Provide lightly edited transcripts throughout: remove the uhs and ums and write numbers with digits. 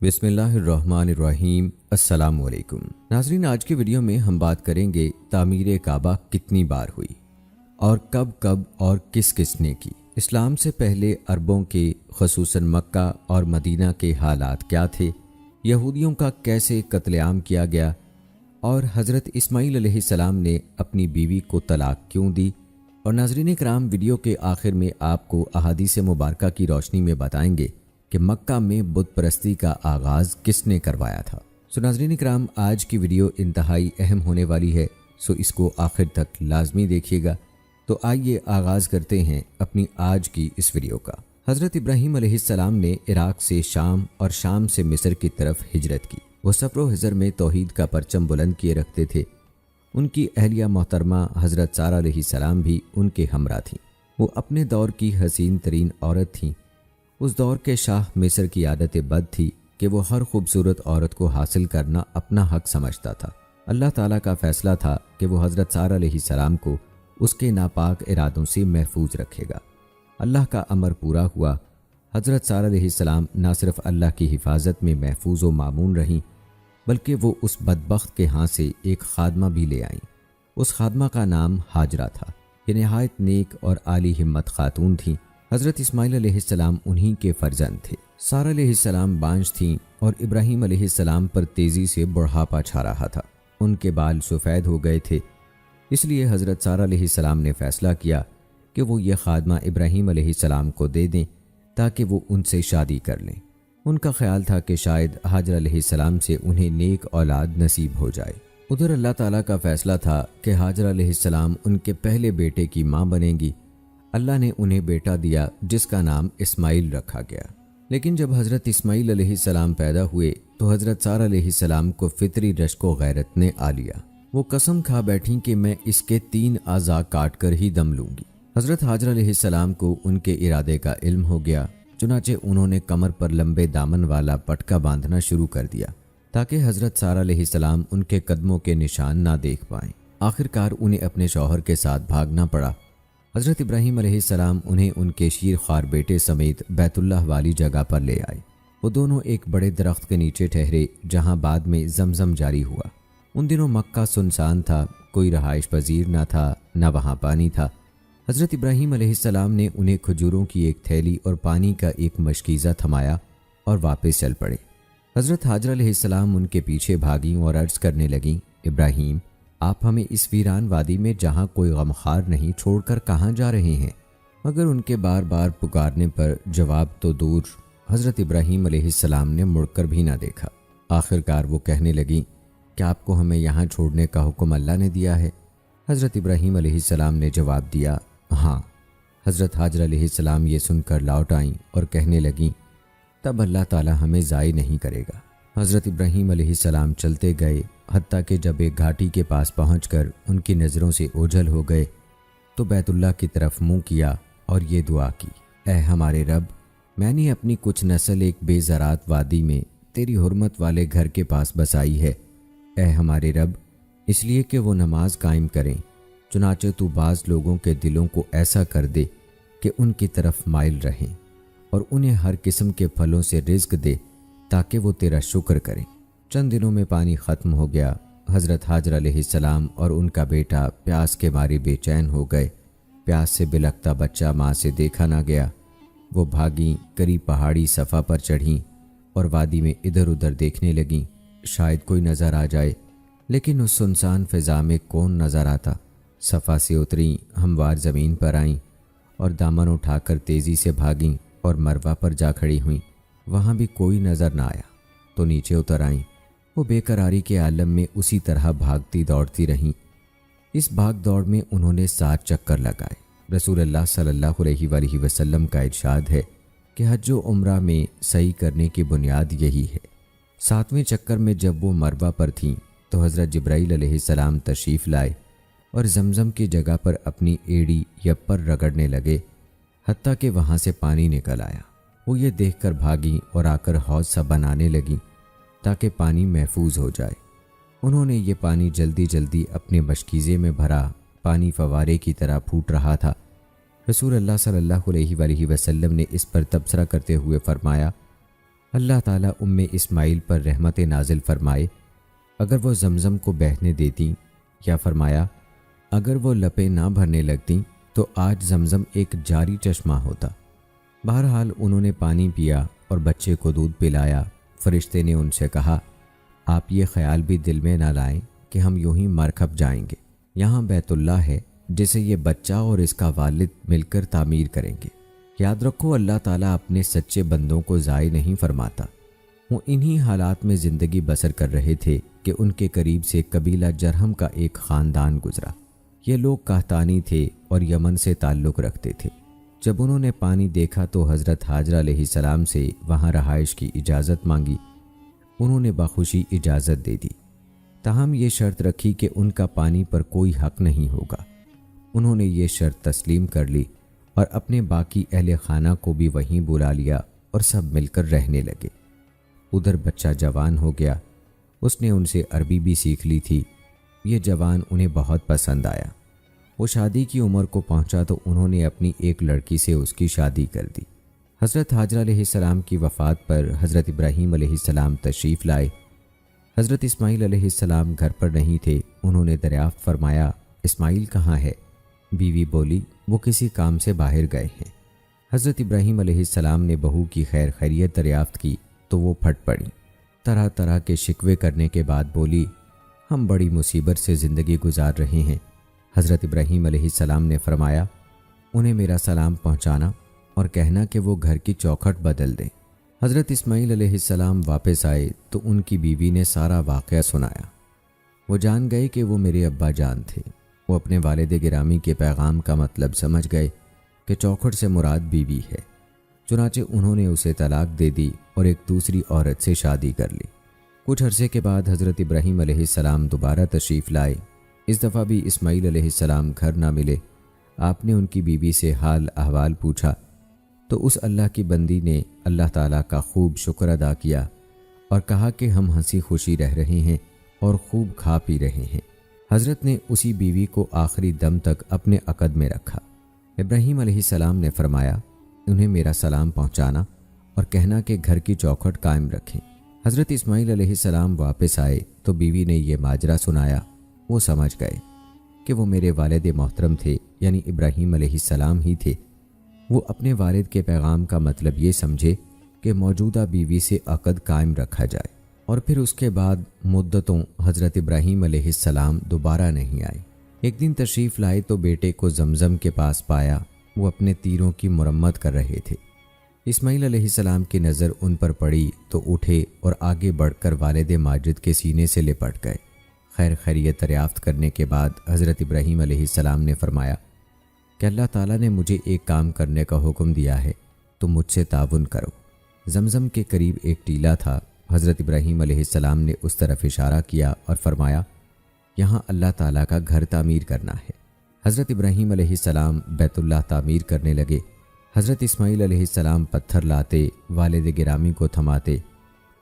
بسم اللہ الرحمن الرحیم۔ السلام علیکم ناظرین، آج کی ویڈیو میں ہم بات کریں گے تعمیر کعبہ کتنی بار ہوئی اور کب اور کس کس نے کی۔ اسلام سے پہلے عربوں کے خصوصاً مکہ اور مدینہ کے حالات کیا تھے، یہودیوں کا کیسے قتل عام کیا گیا، اور حضرت اسماعیل علیہ السلام نے اپنی بیوی کو طلاق کیوں دی، اور ناظرین کرام ویڈیو کے آخر میں آپ کو احادیث مبارکہ کی روشنی میں بتائیں گے کہ مکہ میں بت پرستی کا آغاز کس نے کروایا تھا۔ ناظرین کرام، آج کی ویڈیو انتہائی اہم ہونے والی ہے، اس کو آخر تک لازمی دیکھیے گا۔ تو آئیے آغاز کرتے ہیں اپنی آج کی اس ویڈیو کا۔ حضرت ابراہیم علیہ السلام نے عراق سے شام اور شام سے مصر کی طرف ہجرت کی۔ وہ سفر و حضر میں توحید کا پرچم بلند کیے رکھتے تھے۔ ان کی اہلیہ محترمہ حضرت سارہ علیہ السلام بھی ان کے ہمراہ تھیں۔ وہ اپنے دور کی حسین ترین عورت تھیں۔ اس دور کے شاہ مصر کی عادت بد تھی کہ وہ ہر خوبصورت عورت کو حاصل کرنا اپنا حق سمجھتا تھا۔ اللہ تعالیٰ کا فیصلہ تھا کہ وہ حضرت سارہ علیہ السلام کو اس کے ناپاک ارادوں سے محفوظ رکھے گا۔ اللہ کا امر پورا ہوا۔ حضرت سارہ علیہ السلام نہ صرف اللہ کی حفاظت میں محفوظ و مامون رہیں، بلکہ وہ اس بدبخت کے ہاں سے ایک خادمہ بھی لے آئیں۔ اس خادمہ کا نام ہاجرہ تھا۔ یہ نہایت نیک اور عالی ہمت خاتون تھیں۔ حضرت اسماعیل علیہ السلام انہی کے فرزند تھے۔ سارہ علیہ السلام بانجھ تھیں اور ابراہیم علیہ السلام پر تیزی سے بڑھاپا چھا رہا تھا۔ ان کے بال سفید ہو گئے تھے، اس لیے حضرت سارہ علیہ السلام نے فیصلہ کیا کہ وہ یہ خادمہ ابراہیم علیہ السلام کو دے دیں تاکہ وہ ان سے شادی کر لیں۔ ان کا خیال تھا کہ شاید حاجرہ علیہ السلام سے انہیں نیک اولاد نصیب ہو جائے۔ ادھر اللہ تعالیٰ کا فیصلہ تھا کہ حاجرہ علیہ السلام ان کے پہلے بیٹے کی ماں بنیں گی۔ اللہ نے انہیں بیٹا دیا جس کا نام اسماعیل رکھا گیا۔ لیکن جب حضرت اسماعیل علیہ السلام پیدا ہوئے تو حضرت سارہ علیہ السلام کو فطری رشک و غیرت نے آ لیا۔ وہ قسم کھا بیٹھیں کہ میں اس کے 3 اعضاء کاٹ کر ہی دم لوں گی۔ حضرت حاجرہ علیہ السلام کو ان کے ارادے کا علم ہو گیا، چنانچہ انہوں نے کمر پر لمبے دامن والا پٹکا باندھنا شروع کر دیا تاکہ حضرت سارہ علیہ السلام ان کے قدموں کے نشان نہ دیکھ پائیں۔ آخرکار انہیں اپنے شوہر کے ساتھ بھاگنا پڑا۔ حضرت ابراہیم علیہ السلام انہیں ان کے شیر خوار بیٹے سمیت بیت اللہ والی جگہ پر لے آئے۔ وہ دونوں ایک بڑے درخت کے نیچے ٹھہرے جہاں بعد میں زمزم جاری ہوا۔ ان دنوں مکہ سنسان تھا، کوئی رہائش پذیر نہ تھا، نہ وہاں پانی تھا۔ حضرت ابراہیم علیہ السلام نے انہیں کھجوروں کی ایک تھیلی اور پانی کا ایک مشکیزہ تھمایا اور واپس چل پڑے۔ حضرت حاجرہ علیہ السلام ان کے پیچھے بھاگیں اور عرض کرنے لگیں، ابراہیم، آپ ہمیں اس ویران وادی میں جہاں کوئی غمخوار نہیں چھوڑ کر کہاں جا رہے ہیں؟ مگر ان کے بار بار پکارنے پر جواب تو دور، حضرت ابراہیم علیہ السلام نے مڑ کر بھی نہ دیکھا۔ آخرکار وہ کہنے لگیں کہ آپ کو ہمیں یہاں چھوڑنے کا حکم اللہ نے دیا ہے؟ حضرت ابراہیم علیہ السلام نے جواب دیا، ہاں۔ حضرت حاجرہ علیہ السلام یہ سن کر لوٹ آئیں اور کہنے لگیں، تب اللہ تعالی ہمیں ضائع نہیں کرے گا۔ حضرت ابراہیم علیہ السلام چلتے گئے، حتیٰ کہ جب ایک گھاٹی کے پاس پہنچ کر ان کی نظروں سے اوجھل ہو گئے تو بیت اللہ کی طرف منہ کیا اور یہ دعا کی، اے ہمارے رب، میں نے اپنی کچھ نسل ایک بے زراعت وادی میں تیری حرمت والے گھر کے پاس بسائی ہے۔ اے ہمارے رب، اس لیے کہ وہ نماز قائم کریں، چنانچہ تو بعض لوگوں کے دلوں کو ایسا کر دے کہ ان کی طرف مائل رہیں، اور انہیں ہر قسم کے پھلوں سے رزق دے تاکہ وہ تیرا شکر کریں۔ چند دنوں میں پانی ختم ہو گیا۔ حضرت حاجرہ علیہ السلام اور ان کا بیٹا پیاس کے مارے بے چین ہو گئے۔ پیاس سے بلکتا بچہ ماں سے دیکھا نہ گیا۔ وہ بھاگیں، قریب پہاڑی صفا پر چڑھیں اور وادی میں ادھر ادھر دیکھنے لگیں، شاید کوئی نظر آ جائے، لیکن اس سنسان فضا میں کون نظر آتا۔ صفا سے اتریں، ہموار زمین پر آئیں اور دامن اٹھا کر تیزی سے بھاگیں اور مروہ پر جا کھڑی ہوئیں۔ وہاں بھی کوئی نظر نہ آیا تو نیچے اتر آئیں۔ وہ بے قراری کے عالم میں اسی طرح بھاگتی دوڑتی رہیں۔ اس بھاگ دوڑ میں انہوں نے 7 چکر لگائے۔ رسول اللہ صلی اللہ علیہ وآلہ وسلم کا ارشاد ہے کہ حج و عمرہ میں سعی کرنے کی بنیاد یہی ہے۔ 7ویں چکر میں جب وہ مروہ پر تھیں تو حضرت جبرائیل علیہ السلام تشریف لائے اور زمزم کی جگہ پر اپنی ایڑی یا پر رگڑنے لگے، حتیٰ کہ وہاں سے پانی نکل آیا۔ وہ یہ دیکھ کر بھاگیں اور آ کر حوض سا بنانے لگیں تاکہ پانی محفوظ ہو جائے۔ انہوں نے یہ پانی جلدی جلدی اپنے مشکیزے میں بھرا، پانی فوارے کی طرح پھوٹ رہا تھا۔ رسول اللہ صلی اللہ علیہ وآلہ وسلم نے اس پر تبصرہ کرتے ہوئے فرمایا، اللہ تعالیٰ اسماعیل پر رحمت نازل فرمائے اگر وہ زمزم کو بہنے دیتی، یا فرمایا اگر وہ لپیں نہ بھرنے لگتیں تو آج زمزم ایک جاری چشمہ ہوتا۔ بہرحال انہوں نے پانی پیا اور بچے کو دودھ پلایا۔ فرشتے نے ان سے کہا آپ یہ خیال بھی دل میں نہ لائیں کہ ہم یوں ہی مر کھپ جائیں گے، یہاں بیت اللہ ہے جسے یہ بچہ اور اس کا والد مل کر تعمیر کریں گے۔ یاد رکھو اللہ تعالیٰ اپنے سچے بندوں کو ضائع نہیں فرماتا۔ وہ انہی حالات میں زندگی بسر کر رہے تھے کہ ان کے قریب سے قبیلہ جرہم کا ایک خاندان گزرا۔ یہ لوگ قحطانی تھے اور یمن سے تعلق رکھتے تھے۔ جب انہوں نے پانی دیکھا تو حضرت حاجرہ علیہ السلام سے وہاں رہائش کی اجازت مانگی۔ انہوں نے بخوشی اجازت دے دی، تاہم یہ شرط رکھی کہ ان کا پانی پر کوئی حق نہیں ہوگا۔ انہوں نے یہ شرط تسلیم کر لی اور اپنے باقی اہل خانہ کو بھی وہیں بلا لیا اور سب مل کر رہنے لگے۔ ادھر بچہ جوان ہو گیا، اس نے ان سے عربی بھی سیکھ لی تھی۔ یہ جوان انہیں بہت پسند آیا۔ وہ شادی کی عمر کو پہنچا تو انہوں نے اپنی ایک لڑکی سے اس کی شادی کر دی۔ حضرت حاجرہ علیہ السلام کی وفات پر حضرت ابراہیم علیہ السلام تشریف لائے۔ حضرت اسماعیل علیہ السلام گھر پر نہیں تھے۔ انہوں نے دریافت فرمایا اسماعیل کہاں ہے؟ بیوی بولی وہ کسی کام سے باہر گئے ہیں۔ حضرت ابراہیم علیہ السلام نے بہو کی خیر خیریت دریافت کی تو وہ پھٹ پڑی۔ طرح طرح کے شکوے کرنے کے بعد بولی ہم بڑی مصیبت سے زندگی گزار رہے ہیں۔ حضرت ابراہیم علیہ السلام نے فرمایا انہیں میرا سلام پہنچانا اور کہنا کہ وہ گھر کی چوکھٹ بدل دیں۔ حضرت اسماعیل علیہ السلام واپس آئے تو ان کی بیوی نے سارا واقعہ سنایا۔ وہ جان گئے کہ وہ میرے ابا جان تھے۔ وہ اپنے والد گرامی کے پیغام کا مطلب سمجھ گئے کہ چوکھٹ سے مراد بیوی ہے، چنانچہ انہوں نے اسے طلاق دے دی اور ایک دوسری عورت سے شادی کر لی۔ کچھ عرصے کے بعد حضرت ابراہیم علیہ السلام دوبارہ تشریف لائے۔ اس دفعہ بھی اسماعیل علیہ السلام گھر نہ ملے۔ آپ نے ان کی بیوی سے حال احوال پوچھا تو اس اللہ کی بندی نے اللہ تعالیٰ کا خوب شکر ادا کیا اور کہا کہ ہم ہنسی خوشی رہ رہے ہیں اور خوب کھا پی رہے ہیں۔ حضرت نے اسی بیوی کو آخری دم تک اپنے عقد میں رکھا۔ ابراہیم علیہ السلام نے فرمایا انہیں میرا سلام پہنچانا اور کہنا کہ گھر کی چوکھٹ قائم رکھیں۔ حضرت اسماعیل علیہ السلام واپس آئے تو بیوی نے یہ ماجرا سنایا۔ وہ سمجھ گئے کہ وہ میرے والد محترم تھے، یعنی ابراہیم علیہ السلام ہی تھے۔ وہ اپنے والد کے پیغام کا مطلب یہ سمجھے کہ موجودہ بیوی سے عقد قائم رکھا جائے، اور پھر اس کے بعد مدتوں حضرت ابراہیم علیہ السلام دوبارہ نہیں آئے۔ ایک دن تشریف لائے تو بیٹے کو زمزم کے پاس پایا، وہ اپنے تیروں کی مرمت کر رہے تھے۔ اسماعیل علیہ السلام کی نظر ان پر پڑی تو اٹھے اور آگے بڑھ کر والد ماجد کے سینے سے لپٹ گئے۔ خیر خیریت دریافت کرنے کے بعد حضرت ابراہیم علیہ السلام نے فرمایا کہ اللہ تعالیٰ نے مجھے ایک کام کرنے کا حکم دیا ہے، تو مجھ سے تعاون کرو۔ زمزم کے قریب ایک ٹیلا تھا۔ حضرت ابراہیم علیہ السلام نے اس طرف اشارہ کیا اور فرمایا یہاں اللہ تعالیٰ کا گھر تعمیر کرنا ہے۔ حضرت ابراہیم علیہ السلام بیت اللہ تعمیر کرنے لگے۔ حضرت اسماعیل علیہ السلام پتھر لاتے، والد گرامی کو تھماتے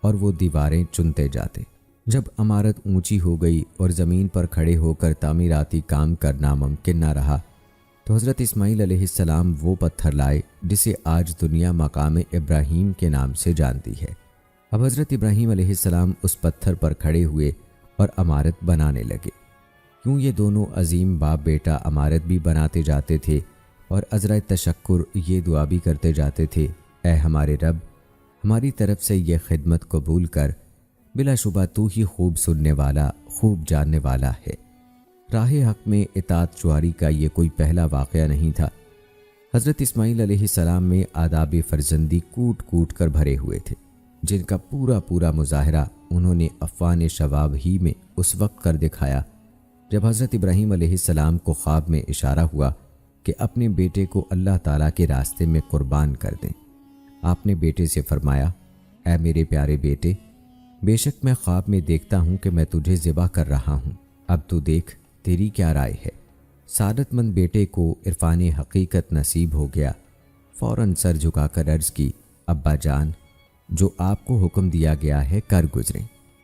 اور وہ دیواریں چنتے جاتے۔ جب عمارت اونچی ہو گئی اور زمین پر کھڑے ہو کر تعمیراتی کام کرنا ممکن نہ رہا تو حضرت اسماعیل علیہ السلام وہ پتھر لائے جسے آج دنیا مقام ابراہیم کے نام سے جانتی ہے۔ اب حضرت ابراہیم علیہ السلام اس پتھر پر کھڑے ہوئے اور عمارت بنانے لگے۔ کیوں یہ دونوں عظیم باپ بیٹا عمارت بھی بناتے جاتے تھے اور عذرائے تشکر یہ دعا بھی کرتے جاتے تھے اے ہمارے رب، ہماری طرف سے یہ خدمت قبول کر، بلا شبہ تو ہی خوب سننے والا، خوب جاننے والا ہے۔ راہ حق میں اطاعت جواری کا یہ کوئی پہلا واقعہ نہیں تھا۔ حضرت اسماعیل علیہ السلام میں آداب فرزندی کوٹ کوٹ کر بھرے ہوئے تھے، جن کا پورا پورا مظاہرہ انہوں نے افوان شباب ہی میں اس وقت کر دکھایا جب حضرت ابراہیم علیہ السلام کو خواب میں اشارہ ہوا کہ اپنے بیٹے کو اللہ تعالیٰ کے راستے میں قربان کر دیں۔ آپ نے بیٹے سے فرمایا اے میرے پیارے بیٹے، بے شک میں خواب میں دیکھتا ہوں کہ میں تجھے ذبح کر رہا ہوں، اب تو دیکھ تیری کیا رائے ہے۔ سعادت مند بیٹے کو عرفان حقیقت نصیب ہو گیا۔ فوراً سر جھکا کر عرض کی ابا جان، جو آپ کو حکم دیا گیا ہے کر گزریں،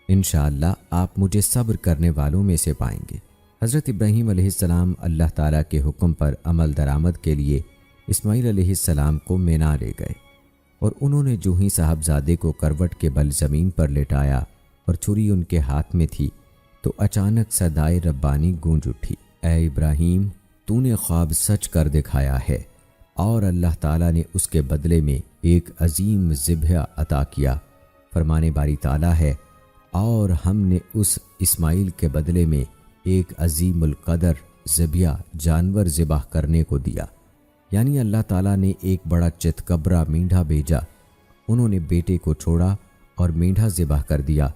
انشاءاللہ آپ مجھے صبر کرنے والوں میں سے پائیں گے۔ حضرت ابراہیم علیہ السلام اللہ تعالیٰ کے حکم پر عمل درآمد کے لیے اسماعیل علیہ السلام کو مینا لے گئے۔ اور انہوں نے جو ہی صاحبزادے کو کروٹ کے بل زمین پر لٹایا اور چھری ان کے ہاتھ میں تھی تو اچانک صدائے ربانی گونج اٹھی، اے ابراہیم، تو نے خواب سچ کر دکھایا ہے اور اللہ تعالیٰ نے اس کے بدلے میں ایک عظیم ذبح عطا کیا۔ فرمانے باری تعالیٰ ہے، اور ہم نے اس اسماعیل کے بدلے میں ایک عظیم القدر ذبیحہ جانور ذبح کرنے کو دیا، یعنی اللہ تعالیٰ نے ایک بڑا چتکبرا مینڈھا بھیجا، انہوں نے بیٹے کو چھوڑا اور مینڈھا ذبح کر دیا۔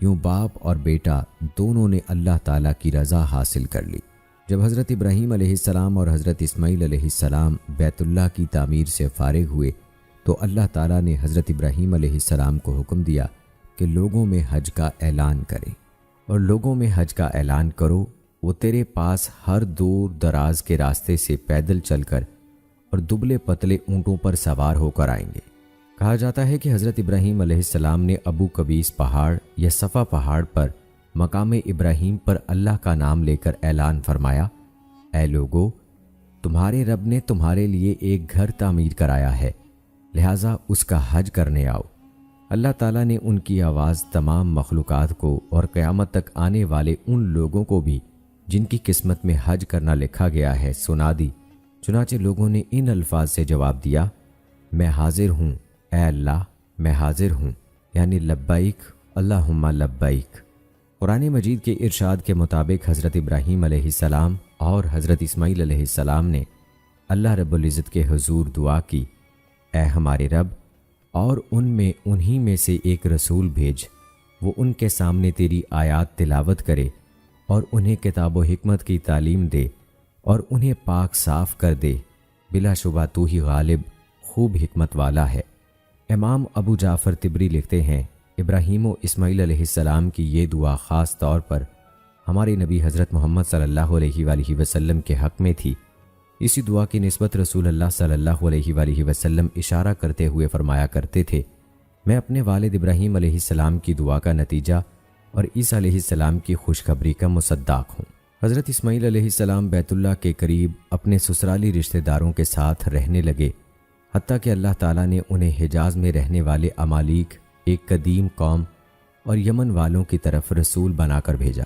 یوں باپ اور بیٹا دونوں نے اللہ تعالیٰ کی رضا حاصل کر لی۔ جب حضرت ابراہیم علیہ السلام اور حضرت اسماعیل علیہ السلام بیت اللہ کی تعمیر سے فارغ ہوئے تو اللہ تعالیٰ نے حضرت ابراہیم علیہ السلام کو حکم دیا کہ لوگوں میں حج کا اعلان کریں، اور لوگوں میں حج کا اعلان کرو، وہ تیرے پاس ہر دور دراز کے راستے سے پیدل چل کر اور دبلے پتلے اونٹوں پر سوار ہو کر آئیں گے۔ کہا جاتا ہے کہ حضرت ابراہیم علیہ السلام نے ابو قبیس پہاڑ یا صفا پہاڑ پر مقام ابراہیم پر اللہ کا نام لے کر اعلان فرمایا، اے لوگو، تمہارے رب نے تمہارے لیے ایک گھر تعمیر کرایا ہے، لہٰذا اس کا حج کرنے آؤ۔ اللہ تعالیٰ نے ان کی آواز تمام مخلوقات کو اور قیامت تک آنے والے ان لوگوں کو بھی جن کی قسمت میں حج کرنا لکھا گیا ہے سنا دی۔ چنانچہ لوگوں نے ان الفاظ سے جواب دیا، میں حاضر ہوں اے اللہ، میں حاضر ہوں، یعنی لبیک اللہم لبیک۔ قرآن مجید کے ارشاد کے مطابق حضرت ابراہیم علیہ السلام اور حضرت اسماعیل علیہ السلام نے اللہ رب العزت کے حضور دعا کی، اے ہمارے رب، اور ان میں انہی میں سے ایک رسول بھیج، وہ ان کے سامنے تیری آیات تلاوت کرے اور انہیں کتاب و حکمت کی تعلیم دے اور انہیں پاک صاف کر دے، بلا شبہ تو ہی غالب خوب حکمت والا ہے۔ امام ابو جعفر طبری لکھتے ہیں، ابراہیم و اسماعیل علیہ السلام کی یہ دعا خاص طور پر ہمارے نبی حضرت محمد صلی اللہ علیہ وآلہ وسلم کے حق میں تھی۔ اسی دعا کی نسبت رسول اللہ صلی اللہ علیہ وآلہ وسلم اشارہ کرتے ہوئے فرمایا کرتے تھے، میں اپنے والد ابراہیم علیہ السلام کی دعا کا نتیجہ اور عیسیٰ علیہ السلام کی خوشخبری کا مصداق ہوں۔ حضرت اسماعیل علیہ السلام بیت اللہ کے قریب اپنے سسرالی رشتہ داروں کے ساتھ رہنے لگے، حتیٰ کہ اللہ تعالیٰ نے انہیں حجاز میں رہنے والے امالیک، ایک قدیم قوم، اور یمن والوں کی طرف رسول بنا کر بھیجا۔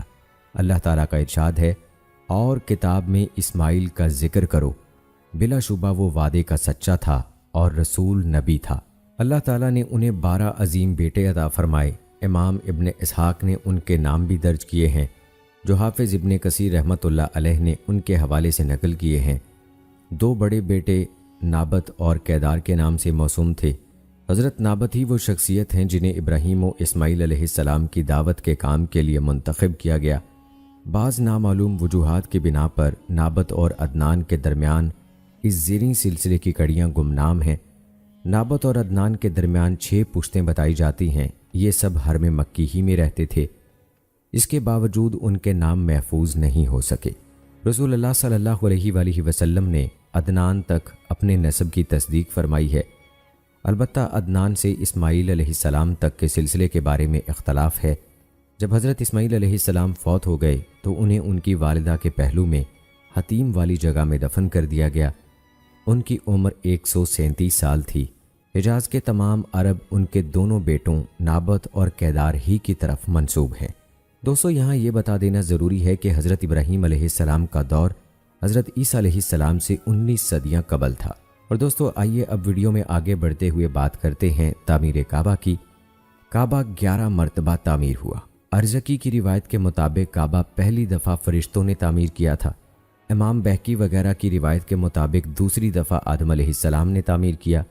اللہ تعالیٰ کا ارشاد ہے، اور کتاب میں اسماعیل کا ذکر کرو، بلا شبہ وہ وعدے کا سچا تھا اور رسول نبی تھا۔ اللہ تعالیٰ نے انہیں 12 عظیم بیٹے عطا فرمائے۔ امام ابن اسحاق نے ان کے نام بھی درج کیے ہیں، جو حافظ ابن کثیر رحمۃ اللہ علیہ نے ان کے حوالے سے نقل کیے ہیں۔ 2 بڑے بیٹے نابت اور کیدار کے نام سے موسوم تھے۔ حضرت نابت ہی وہ شخصیت ہیں جنہیں ابراہیم و اسماعیل علیہ السلام کی دعوت کے کام کے لیے منتخب کیا گیا۔ بعض نامعلوم وجوہات کی بنا پر نابت اور عدنان کے درمیان اس زیریں سلسلے کی کڑیاں گمنام ہیں۔ نابت اور عدنان کے درمیان 6 پشتیں بتائی جاتی ہیں، یہ سب حرم مکی ہی میں رہتے تھے، اس کے باوجود ان کے نام محفوظ نہیں ہو سکے۔ رسول اللہ صلی اللہ علیہ وآلہ وسلم نے عدنان تک اپنے نسب کی تصدیق فرمائی ہے، البتہ عدنان سے اسماعیل علیہ السلام تک کے سلسلے کے بارے میں اختلاف ہے۔ جب حضرت اسماعیل علیہ السلام فوت ہو گئے تو انہیں ان کی والدہ کے پہلو میں حتیم والی جگہ میں دفن کر دیا گیا۔ ان کی عمر 137 سال تھی۔ حجاز کے تمام عرب ان کے دونوں بیٹوں نابت اور کیدار ہی کی طرف منسوب ہیں۔ دوستو، یہاں یہ بتا دینا ضروری ہے کہ حضرت ابراہیم علیہ السلام کا دور حضرت عیسیٰ علیہ السلام سے 19 صدیاں قبل تھا۔ اور دوستو، آئیے اب ویڈیو میں آگے بڑھتے ہوئے بات کرتے ہیں تعمیر کعبہ کی۔ کعبہ 11 مرتبہ تعمیر ہوا۔ ارزقی کی روایت کے مطابق کعبہ پہلی دفعہ فرشتوں نے تعمیر کیا تھا۔ امام بہقی وغیرہ کی روایت کے مطابق دوسری دفعہ آدم علیہ السلام نے تعمیر کیا۔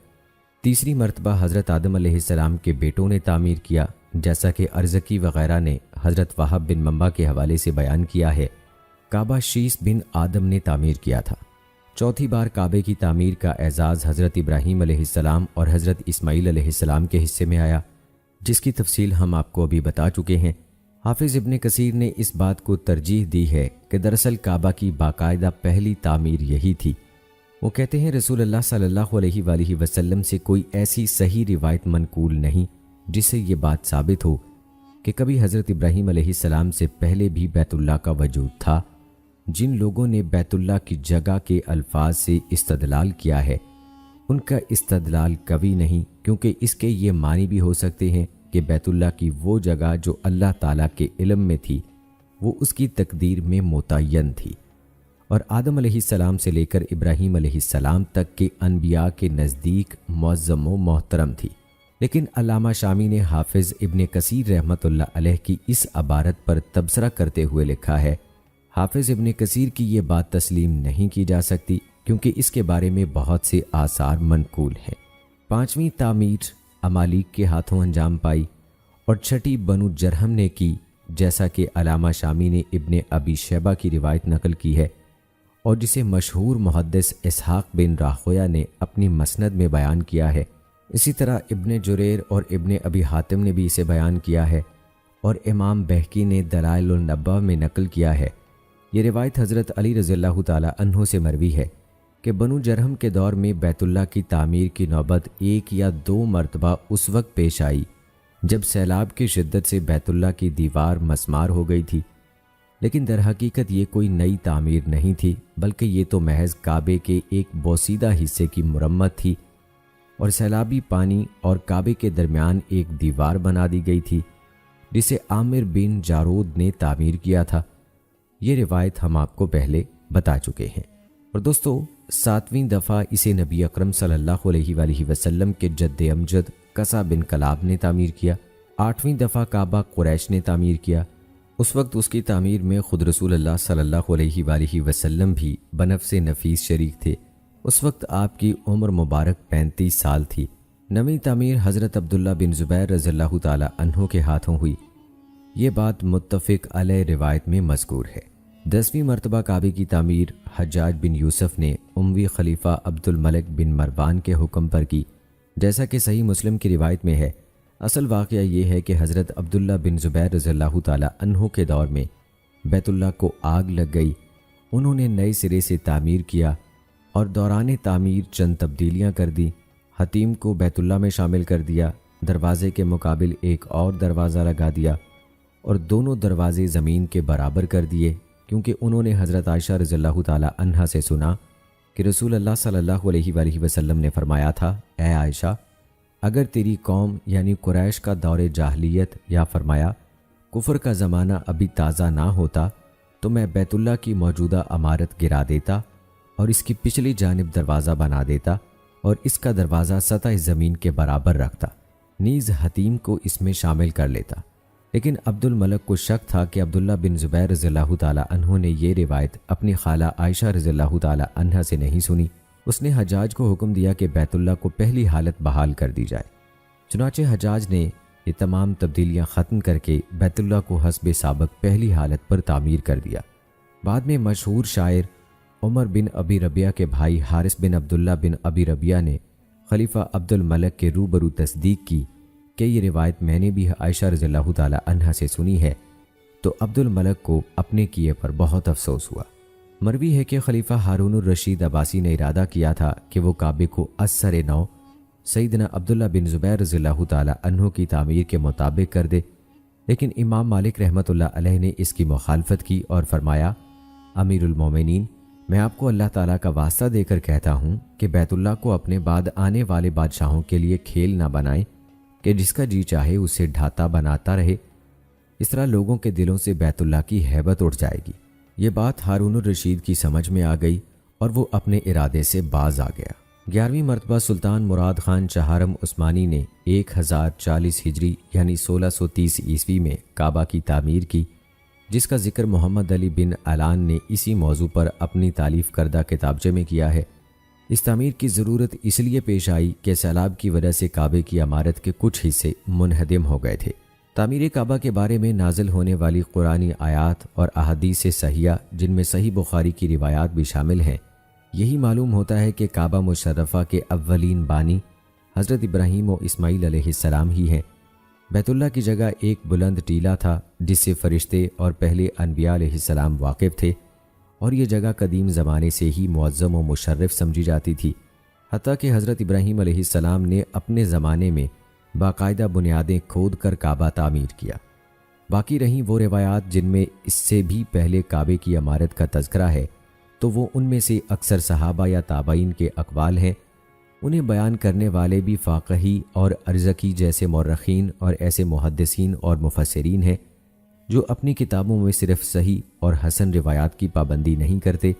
تیسری مرتبہ حضرت آدم علیہ السلام کے بیٹوں نے تعمیر کیا، جیسا کہ ارزقی وغیرہ نے حضرت وہب بن منبع کے حوالے سے بیان کیا ہے۔ کعبہ شیس بن آدم نے تعمیر کیا تھا۔ چوتھی بار کعبے کی تعمیر کا اعزاز حضرت ابراہیم علیہ السلام اور حضرت اسماعیل علیہ السلام کے حصے میں آیا، جس کی تفصیل ہم آپ کو ابھی بتا چکے ہیں۔ حافظ ابن کثیر نے اس بات کو ترجیح دی ہے کہ دراصل کعبہ کی باقاعدہ پہلی تعمیر یہی تھی۔ وہ کہتے ہیں رسول اللہ صلی اللہ علیہ وآلہ وسلم سے کوئی ایسی صحیح روایت منقول نہیں جس سے یہ بات ثابت ہو کہ کبھی حضرت ابراہیم علیہ السلام سے پہلے بھی بیت اللہ کا وجود تھا۔ جن لوگوں نے بیت اللہ کی جگہ کے الفاظ سے استدلال کیا ہے ان کا استدلال قوی نہیں، کیونکہ اس کے یہ معنی بھی ہو سکتے ہیں کہ بیت اللہ کی وہ جگہ جو اللہ تعالیٰ کے علم میں تھی وہ اس کی تقدیر میں متعین تھی، اور آدم علیہ السلام سے لے کر ابراہیم علیہ السلام تک کے انبیاء کے نزدیک معظم و محترم تھی۔ لیکن علامہ شامی نے حافظ ابن کثیر رحمۃ اللہ علیہ کی اس عبارت پر تبصرہ کرتے ہوئے لکھا ہے، حافظ ابن کثیر کی یہ بات تسلیم نہیں کی جا سکتی، کیونکہ اس کے بارے میں بہت سے آثار منقول ہیں۔ 5ویں تعمیر امالیک کے ہاتھوں انجام پائی اور 6ٹی بنو جرہم نے کی، جیسا کہ علامہ شامی نے ابن ابی شیبہ کی روایت نقل کی ہے، اور جسے مشہور محدث اسحاق بن راہویہ نے اپنی مسند میں بیان کیا ہے۔ اسی طرح ابن جریر اور ابن ابی حاتم نے بھی اسے بیان کیا ہے، اور امام بہقی نے دلائل النبوہ میں نقل کیا ہے۔ یہ روایت حضرت علی رضی اللہ تعالی عنہ سے مروی ہے کہ بنو جرہم کے دور میں بیت اللہ کی تعمیر کی نوبت 1 یا 2 مرتبہ اس وقت پیش آئی جب سیلاب کی شدت سے بیت اللہ کی دیوار مسمار ہو گئی تھی، لیکن در حقیقت یہ کوئی نئی تعمیر نہیں تھی، بلکہ یہ تو محض کعبے کے ایک بوسیدہ حصے کی مرمت تھی، اور سیلابی پانی اور کعبے کے درمیان ایک دیوار بنا دی گئی تھی جسے عامر بن جارود نے تعمیر کیا تھا۔ یہ روایت ہم آپ کو پہلے بتا چکے ہیں۔ اور دوستو، 7ویں دفعہ اسے نبی اکرم صلی اللہ علیہ وآلہ وسلم کے جد امجد قصہ بن کلاب نے تعمیر کیا۔ 8ویں دفعہ کعبہ قریش نے تعمیر کیا۔ اس وقت اس کی تعمیر میں خود رسول اللہ صلی اللہ علیہ وآلہ وسلم بھی بنفس نفیس شریک تھے۔ اس وقت آپ کی عمر مبارک 35 سال تھی۔ 9ویں تعمیر حضرت عبداللہ بن زبیر رضی اللہ تعالی عنہ کے ہاتھوں ہوئی۔ یہ بات متفق علیہ روایت میں مذکور ہے۔ 10ویں مرتبہ کعبے کی تعمیر حجاج بن یوسف نے اموی خلیفہ عبد الملک بن مروان کے حکم پر کی، جیسا کہ صحیح مسلم کی روایت میں ہے۔ اصل واقعہ یہ ہے کہ حضرت عبداللہ بن زبیر رضی اللہ تعالی عنہ کے دور میں بیت اللہ کو آگ لگ گئی۔ انہوں نے نئے سرے سے تعمیر کیا اور دوران تعمیر چند تبدیلیاں کر دی۔ حتیم کو بیت اللہ میں شامل کر دیا، دروازے کے مقابل ایک اور دروازہ لگا دیا، اور دونوں دروازے زمین کے برابر کر دیے، کیونکہ انہوں نے حضرت عائشہ رضی اللہ تعالی عنہا سے سنا کہ رسول اللہ صلی اللہ علیہ وآلہ وسلم نے فرمایا تھا، اے عائشہ، اگر تیری قوم یعنی قریش کا دور جاہلیت یا فرمایا کفر کا زمانہ ابھی تازہ نہ ہوتا تو میں بیت اللہ کی موجودہ عمارت گرا دیتا اور اس کی پچھلی جانب دروازہ بنا دیتا اور اس کا دروازہ سطح زمین کے برابر رکھتا، نیز حتیم کو اس میں شامل کر لیتا۔ لیکن عبد الملک کو شک تھا کہ عبداللہ بن زبیر رضی اللہ تعالی عنہ نے یہ روایت اپنی خالہ عائشہ رضی اللہ تعالی عنہا سے نہیں سنی۔ اس نے حجاج کو حکم دیا کہ بیت اللہ کو پہلی حالت بحال کر دی جائے۔ چنانچہ حجاج نے یہ تمام تبدیلیاں ختم کر کے بیت اللہ کو حسب سابق پہلی حالت پر تعمیر کر دیا۔ بعد میں مشہور شاعر عمر بن ابی ربیعہ کے بھائی حارث بن عبداللہ بن ابی ربیعہ نے خلیفہ عبد الملک کے روبرو تصدیق کی کہ یہ روایت میں نے بھی عائشہ رضی اللہ تعالی عنہا سے سنی ہے، تو عبد الملک کو اپنے کیے پر بہت افسوس ہوا۔ مروی ہے کہ خلیفہ ہارون الرشید عباسی نے ارادہ کیا تھا کہ وہ کعبے کو از سر نو سیدنا عبداللہ بن زبیر رضی اللہ تعالی عنہ کی تعمیر کے مطابق کر دے، لیکن امام مالک رحمۃ اللہ علیہ نے اس کی مخالفت کی اور فرمایا، امیر المومنین، میں آپ کو اللہ تعالیٰ کا واسطہ دے کر کہتا ہوں کہ بیت اللہ کو اپنے بعد آنے والے بادشاہوں کے لیے کھیل نہ بنائیں کہ جس کا جی چاہے اسے ڈھاتا بناتا رہے، اس طرح لوگوں کے دلوں سے بیت اللہ کی ہیبت اٹھ جائے گی۔ یہ بات ہارون الرشید کی سمجھ میں آ گئی اور وہ اپنے ارادے سے باز آ گیا۔ 11ویں مرتبہ سلطان مراد خان چہارم عثمانی نے 1040 ہجری یعنی 1630 عیسوی میں کعبہ کی تعمیر کی، جس کا ذکر محمد علی بن علان نے اسی موضوع پر اپنی تالیف کردہ کتابچے میں کیا ہے۔ اس تعمیر کی ضرورت اس لیے پیش آئی کہ سیلاب کی وجہ سے کعبے کی عمارت کے کچھ حصے منہدم ہو گئے تھے۔ تعمیر کعبہ کے بارے میں نازل ہونے والی قرآنی آیات اور احادیث صحیحہ، جن میں صحیح بخاری کی روایات بھی شامل ہیں، یہی معلوم ہوتا ہے کہ کعبہ مشرفہ کے اولین بانی حضرت ابراہیم و اسماعیل علیہ السلام ہی ہیں۔ بیت اللہ کی جگہ ایک بلند ٹیلہ تھا جس سے فرشتے اور پہلے انبیاء علیہ السلام واقف تھے، اور یہ جگہ قدیم زمانے سے ہی معظم و مشرف سمجھی جاتی تھی، حتیٰ کہ حضرت ابراہیم علیہ السلام نے اپنے زمانے میں باقاعدہ بنیادیں کھود کر کعبہ تعمیر کیا۔ باقی رہیں وہ روایات جن میں اس سے بھی پہلے کعبے کی عمارت کا تذکرہ ہے، تو وہ ان میں سے اکثر صحابہ یا تابعین کے اقوال ہیں۔ انہیں بیان کرنے والے بھی فاقہی اور ارزقی جیسے مورخین اور ایسے محدثین اور مفسرین ہیں جو اپنی کتابوں میں صرف صحیح اور حسن روایات کی پابندی نہیں کرتے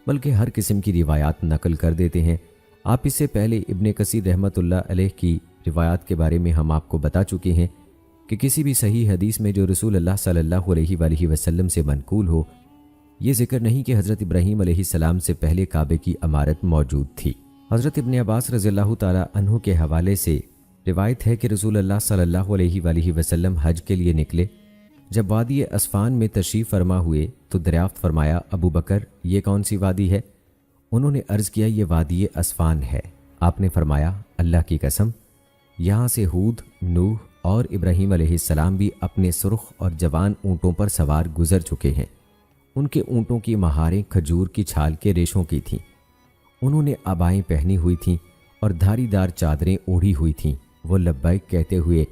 بلکہ ہر قسم کی روایات نقل کر دیتے ہیں۔ آپ اس سے پہلے ابن کثیر رحمۃ اللہ علیہ کی روایات کے بارے میں ہم آپ کو بتا چکے ہیں کہ کسی بھی صحیح حدیث میں جو رسول اللہ صلی اللہ علیہ وآلہ وسلم سے منقول ہو، یہ ذکر نہیں کہ حضرت ابراہیم علیہ السلام سے پہلے کعبے کی عمارت موجود تھی۔ حضرت ابن عباس رضی اللہ تعالی عنہ کے حوالے سے روایت ہے کہ رسول اللہ صلی اللہ علیہ وآلہ وسلم حج کے لیے نکلے۔ جب وادی اسفان میں تشریف فرما ہوئے تو دریافت فرمایا، ابو بکر یہ کون سی وادی ہے؟ انہوں نے عرض کیا، یہ وادی اسفان ہے۔ آپ نے فرمایا، اللہ کی قسم، یہاں سے ہود، نوح اور ابراہیم علیہ السلام بھی اپنے سرخ اور جوان اونٹوں پر سوار گزر چکے ہیں۔ ان کے اونٹوں کی مہاریں کھجور کی چھال کے ریشوں کی تھیں۔ انہوں نے عبائیں پہنی ہوئی تھیں اور دھاری دار چادریں اوڑھی ہوئی تھیں۔ وہ لبیک کہتے ہوئے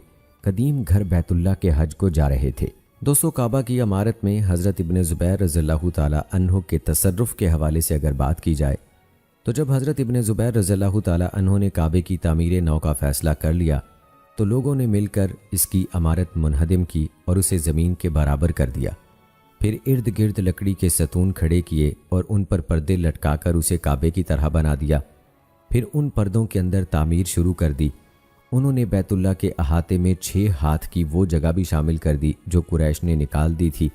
قدیم گھر بیت اللہ کے حج کو جا رہے تھے۔ دوستو، کعبہ کی عمارت میں حضرت ابن زبیر رضی اللہ تعالی عنہ کے تصرف کے حوالے سے اگر بات کی جائے تو جب حضرت ابن زبیر رضی اللہ تعالی عنہ نے کعبے کی تعمیر نو کا فیصلہ کر لیا تو لوگوں نے مل کر اس کی عمارت منہدم کی اور اسے زمین کے برابر کر دیا۔ پھر ارد گرد لکڑی کے ستون کھڑے کیے اور ان پر پردے لٹکا کر اسے کعبے کی طرح بنا دیا۔ پھر ان پردوں کے اندر تعمیر شروع کر دی۔ انہوں نے بیت اللہ کے احاطے میں 6 ہاتھ کی وہ جگہ بھی شامل کر دی جو قریش نے نکال دی تھی۔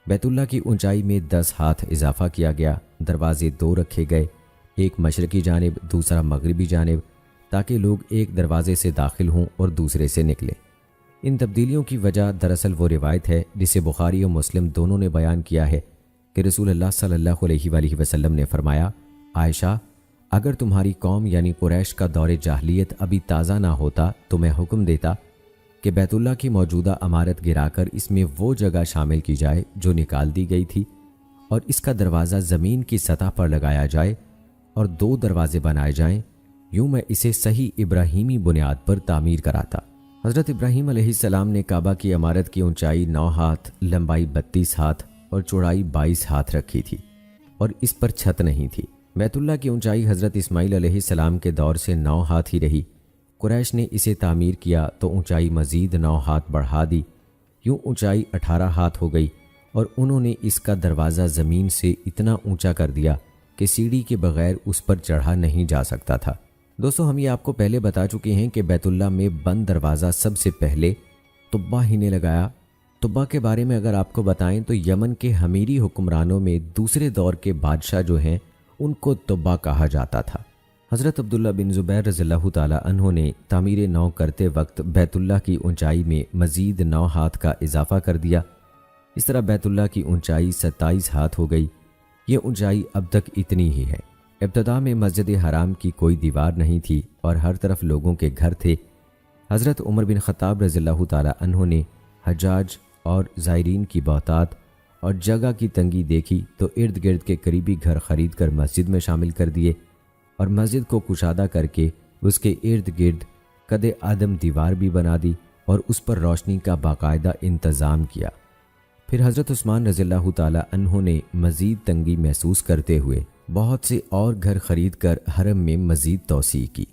بیت اللہ کی اونچائی میں 10 ہاتھ اضافہ کیا گیا۔ دروازے 2 رکھے گئے، ایک مشرقی جانب، دوسرا مغربی جانب، تاکہ لوگ ایک دروازے سے داخل ہوں اور دوسرے سے نکلیں۔ ان تبدیلیوں کی وجہ دراصل وہ روایت ہے جسے بخاری اور مسلم دونوں نے بیان کیا ہے کہ رسول اللہ صلی اللہ علیہ وآلہ وسلم نے فرمایا، عائشہ، اگر تمہاری قوم یعنی قریش کا دور جاہلیت ابھی تازہ نہ ہوتا تو میں حکم دیتا کہ بیت اللہ کی موجودہ عمارت گرا کر اس میں وہ جگہ شامل کی جائے جو نکال دی گئی تھی، اور اس کا دروازہ زمین کی سطح پر لگایا جائے اور 2 دروازے بنائے جائیں۔ یوں میں اسے صحیح ابراہیمی بنیاد پر تعمیر کراتا۔ حضرت ابراہیم علیہ السلام نے کعبہ کی عمارت کی اونچائی 9 ہاتھ، لمبائی 32 ہاتھ اور چوڑائی 22 ہاتھ رکھی تھی، اور اس پر چھت نہیں تھی۔ بیت اللہ کی اونچائی حضرت اسماعیل علیہ السلام کے دور سے 9 ہاتھ ہی رہی۔ قریش نے اسے تعمیر کیا تو اونچائی مزید 9 ہاتھ بڑھا دی، یوں اونچائی 18 ہاتھ ہو گئی، اور انہوں نے اس کا دروازہ زمین سے اتنا اونچا کر دیا کہ سیڑھی کے بغیر اس پر چڑھا نہیں جا سکتا تھا۔ دوستو، ہم یہ آپ کو پہلے بتا چکے ہیں کہ بیت اللہ میں بند دروازہ سب سے پہلے طبہ ہی نے لگایا۔ طبہ کے بارے میں اگر آپ کو بتائیں تو یمن کے حمیری حکمرانوں میں دوسرے دور کے بادشاہ جو ہیں ان کو طبہ کہا جاتا تھا۔ حضرت عبداللہ بن زبیر رضی اللہ تعالی عنہ نے تعمیر نو کرتے وقت بیت اللہ کی اونچائی میں مزید 9 ہاتھ کا اضافہ کر دیا۔ اس طرح بیت اللہ کی اونچائی 27 ہاتھ ہو گئی۔ یہ اونچائی اب تک اتنی ہی ہے۔ ابتدا میں مسجد حرام کی کوئی دیوار نہیں تھی اور ہر طرف لوگوں کے گھر تھے۔ حضرت عمر بن خطاب رضی اللہ تعالی عنہ نے حجاج اور زائرین کی بہتات اور جگہ کی تنگی دیکھی تو ارد گرد کے قریبی گھر خرید کر مسجد میں شامل کر دیے اور مسجد کو کشادہ کر کے اس کے ارد گرد قد آدم دیوار بھی بنا دی اور اس پر روشنی کا باقاعدہ انتظام کیا۔ پھر حضرت عثمان رضی اللہ تعالی عنہ نے مزید تنگی محسوس کرتے ہوئے بہت سے اور گھر خرید کر حرم میں مزید توسیع کی۔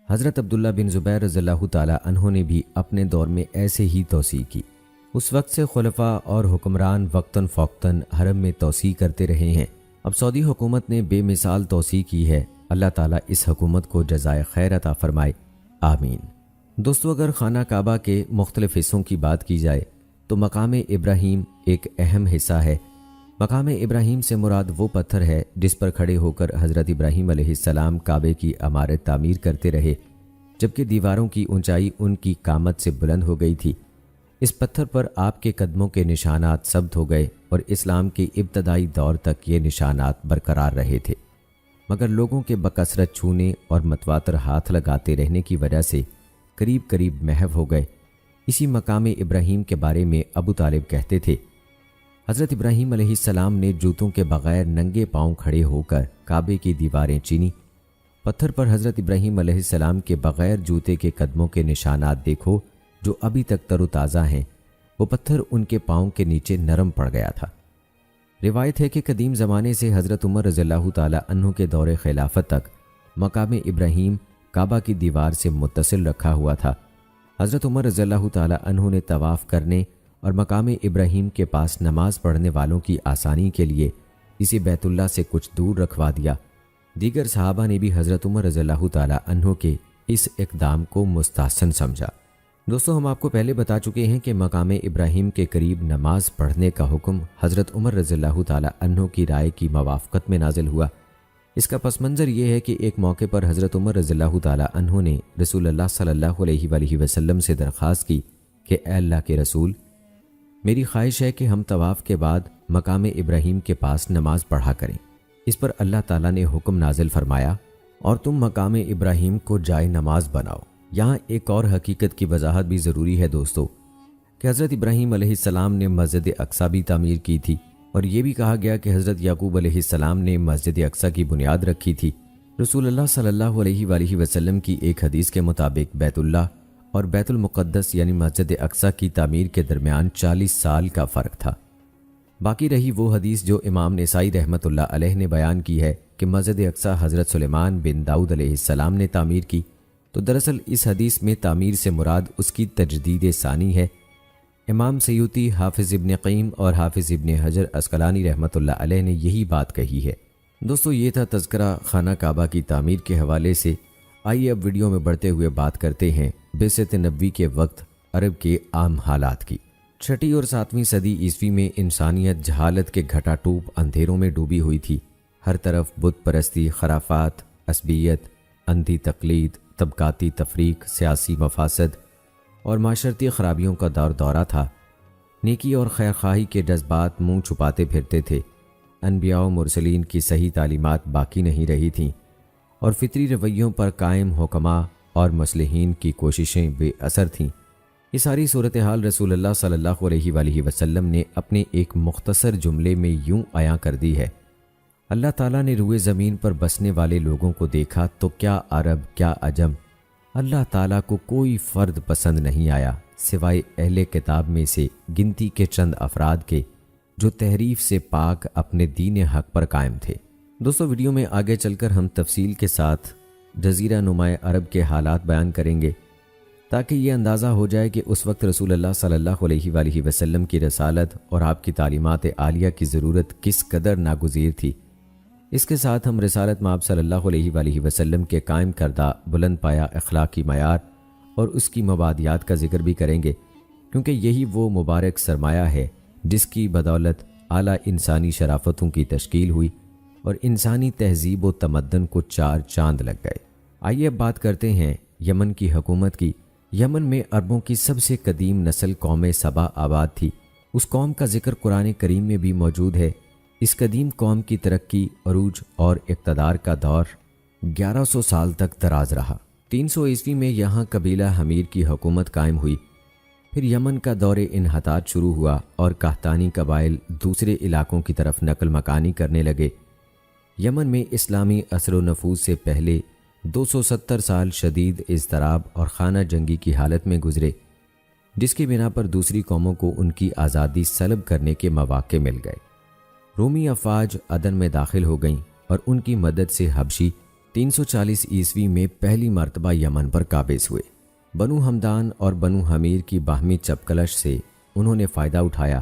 حضرت عبداللہ بن زبیر رضی اللہ تعالی عنہ نے بھی اپنے دور میں ایسے ہی توسیع کی۔ اس وقت سے خلفاء اور حکمران وقتاً فوقتاً حرم میں توسیع کرتے رہے ہیں۔ اب سعودی حکومت نے بے مثال توسیع کی ہے۔ اللہ تعالیٰ اس حکومت کو جزائے خیر عطا فرمائے، آمین۔ دوستو، اگر خانہ کعبہ کے مختلف حصوں کی بات کی جائے تو مقام ابراہیم ایک اہم حصہ ہے۔ مقام ابراہیم سے مراد وہ پتھر ہے جس پر کھڑے ہو کر حضرت ابراہیم علیہ السلام کعبے کی عمارت تعمیر کرتے رہے، جبکہ دیواروں کی اونچائی ان کی قامت سے بلند ہو گئی تھی۔ اس پتھر پر آپ کے قدموں کے نشانات ثبت ہو گئے اور اسلام کے ابتدائی دور تک یہ نشانات برقرار رہے تھے، مگر لوگوں کے بکثرت چھونے اور متواتر ہاتھ لگاتے رہنے کی وجہ سے قریب قریب محو ہو گئے۔ اسی مقام ابراہیم کے بارے میں ابو طالب کہتے تھے، حضرت ابراہیم علیہ السلام نے جوتوں کے بغیر ننگے پاؤں کھڑے ہو کر کعبے کی دیواریں چینی۔ پتھر پر حضرت ابراہیم علیہ السلام کے بغیر جوتے کے قدموں کے نشانات دیکھو جو ابھی تک تر و تازہ ہیں۔ وہ پتھر ان کے پاؤں کے نیچے نرم پڑ گیا تھا۔ روایت ہے کہ قدیم زمانے سے حضرت عمر رضی اللہ تعالی عنہ کے دور خلافت تک مقام ابراہیم کعبہ کی دیوار سے متصل رکھا ہوا تھا۔ حضرت عمر رضی اللہ تعالی عنہ نے طواف کرنے اور مقام ابراہیم کے پاس نماز پڑھنے والوں کی آسانی کے لیے اسے بیت اللہ سے کچھ دور رکھوا دیا۔ دیگر صحابہ نے بھی حضرت عمر رضی اللہ تعالی عنہ کے اس اقدام کو مستحسن سمجھا۔ دوستو، ہم آپ کو پہلے بتا چکے ہیں کہ مقام ابراہیم کے قریب نماز پڑھنے کا حکم حضرت عمر رضی اللہ تعالی عنہ کی رائے کی موافقت میں نازل ہوا۔ اس کا پس منظر یہ ہے کہ ایک موقع پر حضرت عمر رضی اللہ تعالی عنہ نے رسول اللہ صلی اللہ علیہ وآلہ وسلم سے درخواست کی کہ اے اللہ کے رسول، میری خواہش ہے کہ ہم طواف کے بعد مقام ابراہیم کے پاس نماز پڑھا کریں۔ اس پر اللہ تعالیٰ نے حکم نازل فرمایا، اور تم مقام ابراہیم کو جائے نماز بناؤ۔ یہاں ایک اور حقیقت کی وضاحت بھی ضروری ہے دوستو، کہ حضرت ابراہیم علیہ السلام نے مسجد اقصی بھی تعمیر کی تھی، اور یہ بھی کہا گیا کہ حضرت یعقوب علیہ السلام نے مسجد اقصی کی بنیاد رکھی تھی۔ رسول اللہ صلی اللہ علیہ وآلہ وسلم کی ایک حدیث کے مطابق بیت اللہ اور بیت المقدس یعنی مسجد اقصی کی تعمیر کے درمیان 40 سال کا فرق تھا۔ باقی رہی وہ حدیث جو امام نسائی رحمۃ اللہ علیہ نے بیان کی ہے کہ مسجد اقصی حضرت سلیمان بن داؤد علیہ السلام نے تعمیر کی، تو دراصل اس حدیث میں تعمیر سے مراد اس کی تجدید ثانی ہے۔ امام سیوطی، حافظ ابن قیم اور حافظ ابن حجر عسقلانی رحمۃ اللہ علیہ نے یہی بات کہی ہے۔ دوستو، یہ تھا تذکرہ خانہ کعبہ کی تعمیر کے حوالے سے۔ آئیے اب ویڈیو میں بڑھتے ہوئے بات کرتے ہیں بعثت نبوی کے وقت عرب کے عام حالات کی۔ 6 اور 7ویں صدی عیسوی میں انسانیت جہالت کے گھٹا ٹوپ اندھیروں میں ڈوبی ہوئی تھی۔ ہر طرف بت پرستی، خرافات، عصبیت، اندھی تقلید، طبقاتی تفریق، سیاسی مفاسد اور معاشرتی خرابیوں کا دورہ تھا۔ نیکی اور خیرخواہی کے جذبات منہ چھپاتے پھرتے تھے۔ انبیاء و مرسلین کی صحیح تعلیمات باقی نہیں رہی تھیں، اور فطری رویوں پر قائم حکماء اور مصلحین کی کوششیں بے اثر تھیں۔ یہ ساری صورتحال رسول اللہ صلی اللہ علیہ وآلہ وسلم نے اپنے ایک مختصر جملے میں یوں عیاں کر دی ہے: اللہ تعالیٰ نے روئے زمین پر بسنے والے لوگوں کو دیکھا تو کیا عرب کیا عجم، اللہ تعالیٰ کو کوئی فرد پسند نہیں آیا سوائے اہل کتاب میں سے گنتی کے چند افراد کے جو تحریف سے پاک اپنے دین حق پر قائم تھے۔ دوستو، ویڈیو میں آگے چل کر ہم تفصیل کے ساتھ جزیرہ نما عرب کے حالات بیان کریں گے، تاکہ یہ اندازہ ہو جائے کہ اس وقت رسول اللہ صلی اللہ علیہ وآلہ وسلم کی رسالت اور آپ کی تعلیمات عالیہ کی ضرورت کس قدر ناگزیر تھی۔ اس کے ساتھ ہم رسالت مآب صلی اللہ علیہ وآلہ وسلم کے قائم کردہ بلند پایہ اخلاقی معیار اور اس کی مبادیات کا ذکر بھی کریں گے، کیونکہ یہی وہ مبارک سرمایہ ہے جس کی بدولت اعلیٰ انسانی شرافتوں کی تشکیل ہوئی اور انسانی تہذیب و تمدن کو 4 چاند لگ گئے۔ آئیے اب بات کرتے ہیں یمن کی حکومت کی۔ یمن میں عربوں کی سب سے قدیم نسل قوم سبا آباد تھی۔ اس قوم کا ذکر قرآن کریم میں بھی موجود ہے۔ اس قدیم قوم کی ترقی، عروج اور اقتدار کا دور 1100 سال تک دراز رہا۔ 300 عیسوی میں یہاں قبیلہ حمیر کی حکومت قائم ہوئی۔ پھر یمن کا دور انحطاط شروع ہوا اور قحطانی قبائل دوسرے علاقوں کی طرف نقل مکانی کرنے لگے۔ یمن میں اسلامی اثر و نفوذ سے پہلے 270 سال شدید اضطراب اور خانہ جنگی کی حالت میں گزرے، جس کی بنا پر دوسری قوموں کو ان کی آزادی سلب کرنے کے مواقع مل گئے۔ رومی افواج عدن میں داخل ہو گئیں اور ان کی مدد سے حبشی 340 عیسوی میں پہلی مرتبہ یمن پر قابض ہوئے۔ بنو ہمدان اور بنو حمیر کی باہمی چپکلش سے انہوں نے فائدہ اٹھایا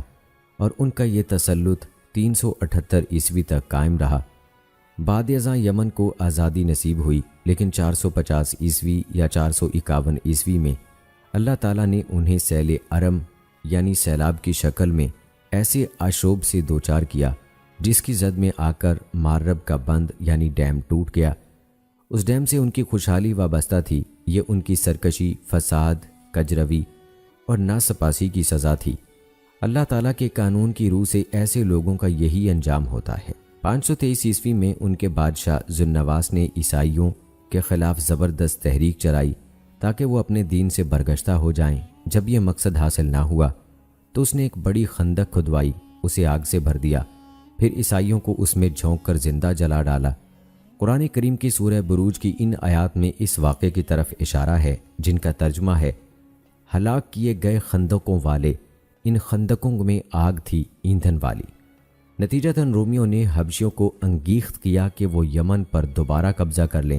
اور ان کا یہ تسلط 378 عیسوی تک قائم رہا۔ بعد ازاں یمن کو آزادی نصیب ہوئی، لیکن 450 عیسوی یا 451 عیسوی میں اللہ تعالیٰ نے انہیں سیل ارم یعنی سیلاب کی شکل میں ایسے آشوب سے دوچار کیا جس کی زد میں آ کر مارب کا بند یعنی ڈیم ٹوٹ گیا۔ اس ڈیم سے ان کی خوشحالی وابستہ تھی۔ یہ ان کی سرکشی، فساد، کجروی اور ناسپاسی کی سزا تھی۔ اللہ تعالیٰ کے قانون کی روح سے ایسے لوگوں کا یہی انجام ہوتا ہے۔ 523 عیسوی میں ان کے بادشاہ ذوالنواس نے عیسائیوں کے خلاف زبردست تحریک چلائی تاکہ وہ اپنے دین سے برگشتہ ہو جائیں۔ جب یہ مقصد حاصل نہ ہوا تو اس نے ایک بڑی خندق کھدوائی، اسے آگ سے بھر دیا، پھر عیسائیوں کو اس میں جھونک کر زندہ جلا ڈالا۔ قرآن کریم کی سورہ بروج کی ان آیات میں اس واقعے کی طرف اشارہ ہے جن کا ترجمہ ہے: ہلاک کیے گئے خندقوں والے، ان خندقوں میں آگ تھی ایندھن والی۔ نتیجتاً رومیوں نے حبشیوں کو انگیخت کیا کہ وہ یمن پر دوبارہ قبضہ کر لیں،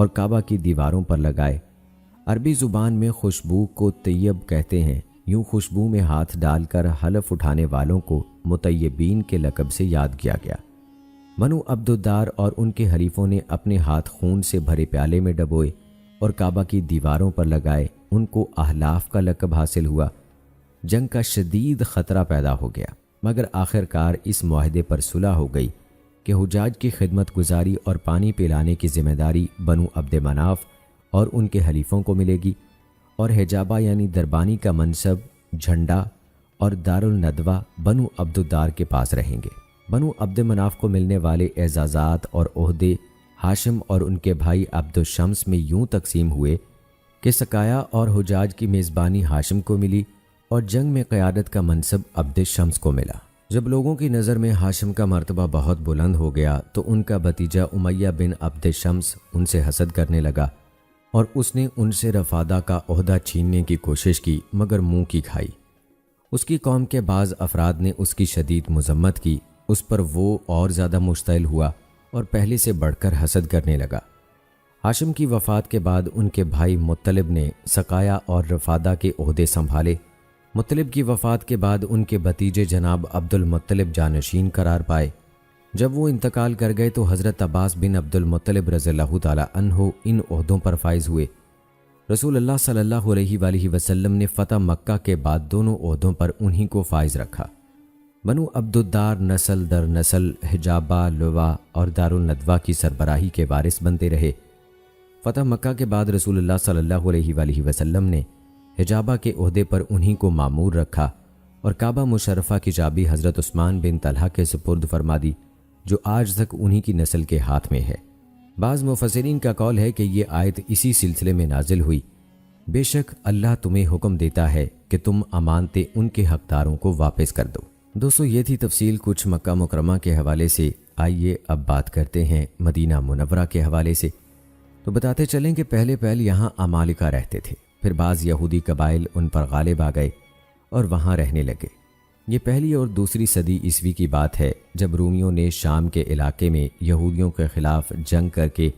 اور کعبہ کی دیواروں پر لگائے۔ عربی زبان میں خوشبو کو طیب کہتے ہیں، یوں خوشبو میں ہاتھ ڈال کر حلف اٹھانے والوں کو مطیبین کے لقب سے یاد کیا گیا۔ بنو عبدالدار اور ان کے حریفوں نے اپنے ہاتھ خون سے بھرے پیالے میں ڈبوئے اور کعبہ کی دیواروں پر لگائے، ان کو احلاف کا لقب حاصل ہوا۔ جنگ کا شدید خطرہ پیدا ہو گیا، مگر آخرکار اس معاہدے پر صلح ہو گئی کہ حجاج کی خدمت گزاری اور پانی پلانے کی ذمہ داری بنو عبد مناف اور ان کے حلیفوں کو ملے گی، اور حجابہ یعنی دربانی کا منصب، جھنڈا اور دارالندوہ بنو عبدالدار کے پاس رہیں گے۔ بنو عبد مناف کو ملنے والے اعزازات اور عہدے ہاشم اور ان کے بھائی عبد الشمس میں یوں تقسیم ہوئے کہ سقایا اور حجاج کی میزبانی ہاشم کو ملی اور جنگ میں قیادت کا منصب عبد الشمس کو ملا۔ جب لوگوں کی نظر میں ہاشم کا مرتبہ بہت بلند ہو گیا تو ان کا بھتیجا امیہ بن عبد الشمس ان سے حسد کرنے لگا اور اس نے ان سے رفادہ کا عہدہ چھیننے کی کوشش کی، مگر منہ کی کھائی۔ اس کی قوم کے بعض افراد نے اس کی شدید مذمت کی، اس پر وہ اور زیادہ مشتعل ہوا اور پہلے سے بڑھ کر حسد کرنے لگا۔ ہاشم کی وفات کے بعد ان کے بھائی مطلب نے سقایا اور رفادہ کے عہدے سنبھالے۔ مطلب کی وفات کے بعد ان کے بھتیجے جناب عبد المطلب جانشین قرار پائے۔ جب وہ انتقال کر گئے تو حضرت عباس بن عبد المطلب رضی اللہ تعالی عنہ ان عہدوں پر فائز ہوئے۔ رسول اللہ صلی اللہ علیہ وآلہ وسلم نے فتح مکہ کے بعد دونوں عہدوں پر انہی کو فائز رکھا۔ بنو عبدالدار نسل در نسل حجابہ، لوا اور دارالندوہ کی سربراہی کے وارث بنتے رہے۔ فتح مکہ کے بعد رسول اللہ صلی اللہ علیہ وآلہ وسلم نے حجابہ کے عہدے پر انہی کو مامور رکھا اور کعبہ مشرفہ کی چابی حضرت عثمان بن طلحہ کے سپرد فرما دی، جو آج تک انہی کی نسل کے ہاتھ میں ہے۔ بعض مفسرین کا قول ہے کہ یہ آیت اسی سلسلے میں نازل ہوئی، بے شک اللہ تمہیں حکم دیتا ہے کہ تم امانتیں ان کے حقداروں کو واپس کر دو۔ دوستو، یہ تھی تفصیل کچھ مکہ مکرمہ کے حوالے سے۔ آئیے اب بات کرتے ہیں مدینہ منورہ کے حوالے سے۔ تو بتاتے چلیں کہ پہلے یہاں عمالقہ رہتے تھے، پھر بعض یہودی قبائل ان پر غالب آ گئے اور وہاں رہنے لگے۔ یہ پہلی اور دوسری صدی عیسوی کی بات ہے، جب رومیوں نے شام کے علاقے میں یہودیوں کے خلاف جنگ کر کے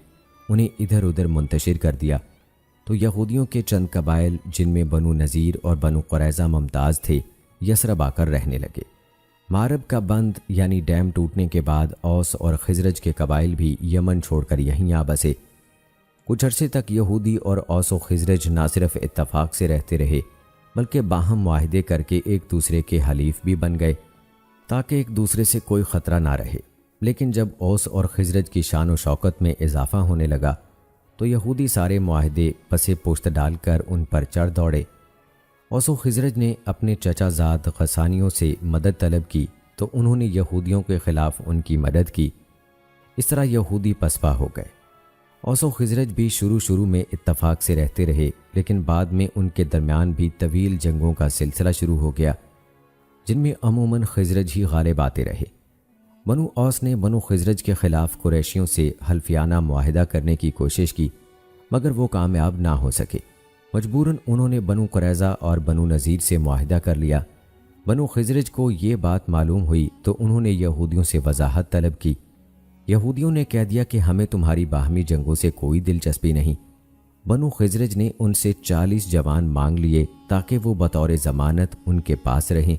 انہیں ادھر ادھر منتشر کر دیا، تو یہودیوں کے چند قبائل جن میں بنو نذیر اور بنو قریظہ ممتاز تھے، یثرب آ کر رہنے لگے۔ معرب کا بند یعنی ڈیم ٹوٹنے کے بعد اوس اور خزرج کے قبائل بھی یمن چھوڑ کر یہیں آ بسے۔ کچھ عرصے تک یہودی اور اوس و خزرج نہ صرف اتفاق سے رہتے رہے بلکہ باہم معاہدے کر کے ایک دوسرے کے حلیف بھی بن گئے تاکہ ایک دوسرے سے کوئی خطرہ نہ رہے۔ لیکن جب اوس اور خزرج کی شان و شوکت میں اضافہ ہونے لگا تو یہودی سارے معاہدے پسے پشت ڈال کر ان پر چڑھ دوڑے۔ اوس و خزرج نے اپنے چچا زاد غسانیوں سے مدد طلب کی تو انہوں نے یہودیوں کے خلاف ان کی مدد کی۔ اس طرح یہودی پسپا ہو گئے۔ اوس و خزرج بھی شروع میں اتفاق سے رہتے رہے، لیکن بعد میں ان کے درمیان بھی طویل جنگوں کا سلسلہ شروع ہو گیا، جن میں عموماً خزرج ہی غالب آتے رہے۔ بنو اوس نے بنو خزرج کے خلاف قریشیوں سے حلفیانہ معاہدہ کرنے کی کوشش کی، مگر وہ کامیاب نہ ہو سکے۔ مجبوراً انہوں نے بنو قریظہ اور بنو نذیر سے معاہدہ کر لیا۔ بنو خزرج کو یہ بات معلوم ہوئی تو انہوں نے یہودیوں سے وضاحت طلب کی۔ یہودیوں نے کہہ دیا کہ ہمیں تمہاری باہمی جنگوں سے کوئی دلچسپی نہیں۔ بنو خزرج نے ان سے 40 جوان مانگ لیے تاکہ وہ بطور ضمانت ان کے پاس رہیں۔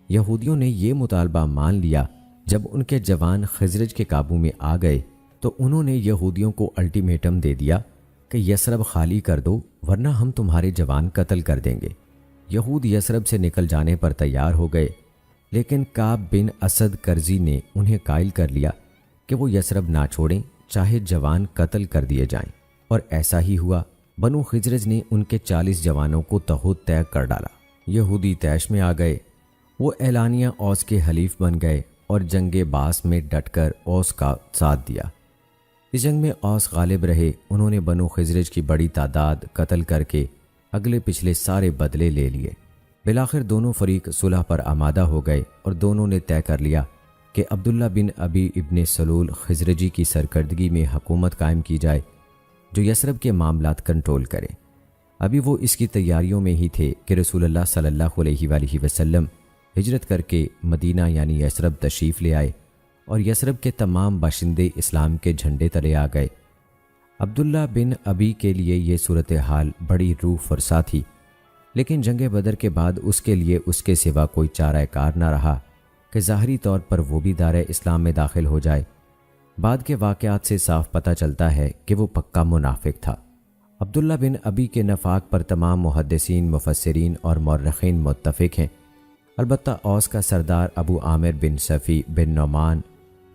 یہودیوں نے یہ مطالبہ مان لیا۔ جب ان کے جوان خزرج کے قابو میں آ گئے تو انہوں نے یہودیوں کو الٹیمیٹم دے دیا کہ یثرب خالی کر دو ورنہ ہم تمہارے جوان قتل کر دیں گے۔ یہود یثرب سے نکل جانے پر تیار ہو گئے، لیکن کعب بن اسد کرزی نے انہیں قائل کر لیا کہ وہ یثرب نہ چھوڑیں چاہے جوان قتل کر دیے جائیں، اور ایسا ہی ہوا۔ بنو خزرج نے ان کے 40 جوانوں کو تہود طے کر ڈالا۔ یہودی طیش میں آ گئے، وہ اعلانیہ اوس کے حلیف بن گئے اور جنگ باس میں ڈٹ کر اوس کا ساتھ دیا۔ اس جنگ میں اوس غالب رہے۔ انہوں نے بنو خزرج کی بڑی تعداد قتل کر کے اگلے پچھلے سارے بدلے لے لیے۔ بالآخر دونوں فریق صلح پر آمادہ ہو گئے اور دونوں نے طے کر لیا کہ عبداللہ بن ابی ابن سلول خزرجی کی سرکردگی میں حکومت قائم کی جائے، جو یثرب کے معاملات کنٹرول کرے۔ ابھی وہ اس کی تیاریوں میں ہی تھے کہ رسول اللہ صلی اللہ علیہ وآلہ وسلم ہجرت کر کے مدینہ یعنی یثرب تشریف لے آئے اور یثرب کے تمام باشندے اسلام کے جھنڈے تلے آ گئے۔ عبداللہ بن ابی کے لیے یہ صورتحال بڑی روح فرسا تھی، لیکن جنگ بدر کے بعد اس کے لیے اس کے سوا کوئی چارہ کار نہ رہا کہ ظاہری طور پر وہ بھی دار اسلام میں داخل ہو جائے۔ بعد کے واقعات سے صاف پتہ چلتا ہے کہ وہ پکا منافق تھا۔ عبداللہ بن ابی کے نفاق پر تمام محدثین، مفسرین اور مورخین متفق ہیں۔ البتہ اوس کا سردار ابو عامر بن صفی بن نعمان،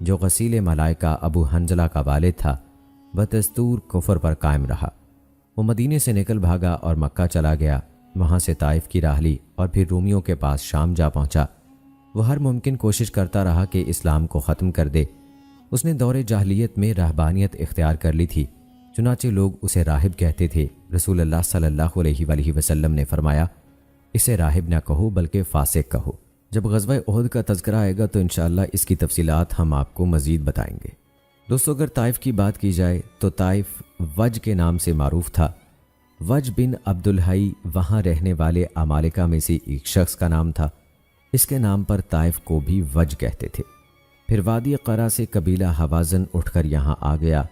جو غسیل ملائکہ ابو حنظلہ کا والد تھا، بدستور کفر پر قائم رہا۔ وہ مدینے سے نکل بھاگا اور مکہ چلا گیا، وہاں سے طائف کی راہ لی اور پھر رومیوں کے پاس شام جا پہنچا۔ وہ ہر ممکن کوشش کرتا رہا کہ اسلام کو ختم کر دے۔ اس نے دور جاہلیت میں رہبانیت اختیار کر لی تھی، چنانچہ لوگ اسے راہب کہتے تھے۔ رسول اللہ صلی اللہ علیہ وآلہ وسلم نے فرمایا، اسے راہب نہ کہو بلکہ فاسق کہو۔ جب غزوہ احد کا تذکرہ آئے گا تو انشاءاللہ اس کی تفصیلات ہم آپ کو مزید بتائیں گے۔ دوستو، اگر طائف کی بات کی جائے تو طائف وج کے نام سے معروف تھا۔ وج بن عبدالحی وہاں رہنے والے عمالقہ میں سے ایک شخص کا نام تھا۔ اس کے نام پر طائف کو بھی وج کہتے تھے۔ پھر وادی قرا سے قبیلہ حوازن اٹھ کر یہاں آ گیا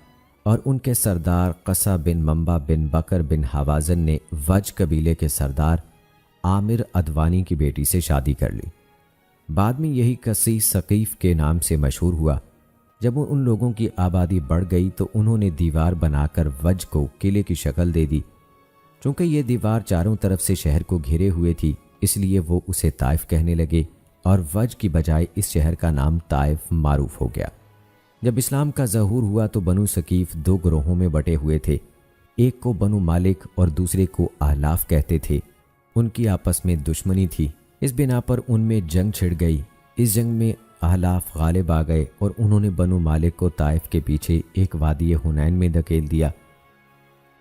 اور ان کے سردار قصہ بن منبع بن بکر بن حوازن نے وج قبیلے کے سردار عامر ادوانی کی بیٹی سے شادی کر لی۔ بعد میں یہی قصی ثقیف کے نام سے مشہور ہوا۔ جب ان لوگوں کی آبادی بڑھ گئی تو انہوں نے دیوار بنا کر وج کو قلعے کی شکل دے دی۔ چونکہ یہ دیوار چاروں طرف سے شہر کو گھیرے ہوئے تھی، اس لیے وہ اسے طائف کہنے لگے اور وج کی بجائے اس شہر کا نام طائف معروف ہو گیا۔ جب اسلام کا ظہور ہوا تو بنو ثقیف دو گروہوں میں بٹے ہوئے تھے۔ ایک کو بنو مالک اور دوسرے کو احلاف کہتے تھے۔ ان کی آپس میں دشمنی تھی، اس بنا پر ان میں جنگ چھڑ گئی۔ اس جنگ میں احلاف غالب آ گئے اور انہوں نے بنو مالک کو طائف کے پیچھے ایک وادی حنین میں دھکیل دیا۔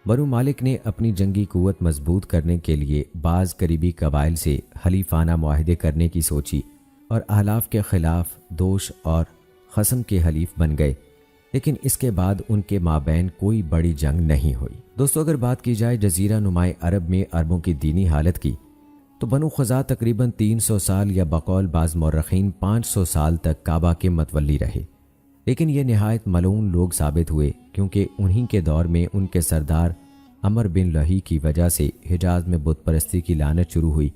بنو مالک نے اپنی جنگی قوت مضبوط کرنے کے لیے بعض قریبی قبائل سے حلیفانہ معاہدے کرنے کی سوچی اور احلاف کے خلاف دوش اور خصم کے حلیف بن گئے، لیکن اس کے بعد ان کے مابین کوئی بڑی جنگ نہیں ہوئی۔ دوستو، اگر بات کی جائے جزیرہ نمائے عرب میں عربوں کی دینی حالت کی تو بنو خزاع تقریباً 300 سال یا بقول بعض مورخین 500 سال تک کعبہ کے متولی رہے، لیکن یہ نہایت ملعون لوگ ثابت ہوئے کیونکہ انہی کے دور میں ان کے سردار عمر بن لہی کی وجہ سے حجاز میں بت پرستی کی لعنت شروع ہوئی،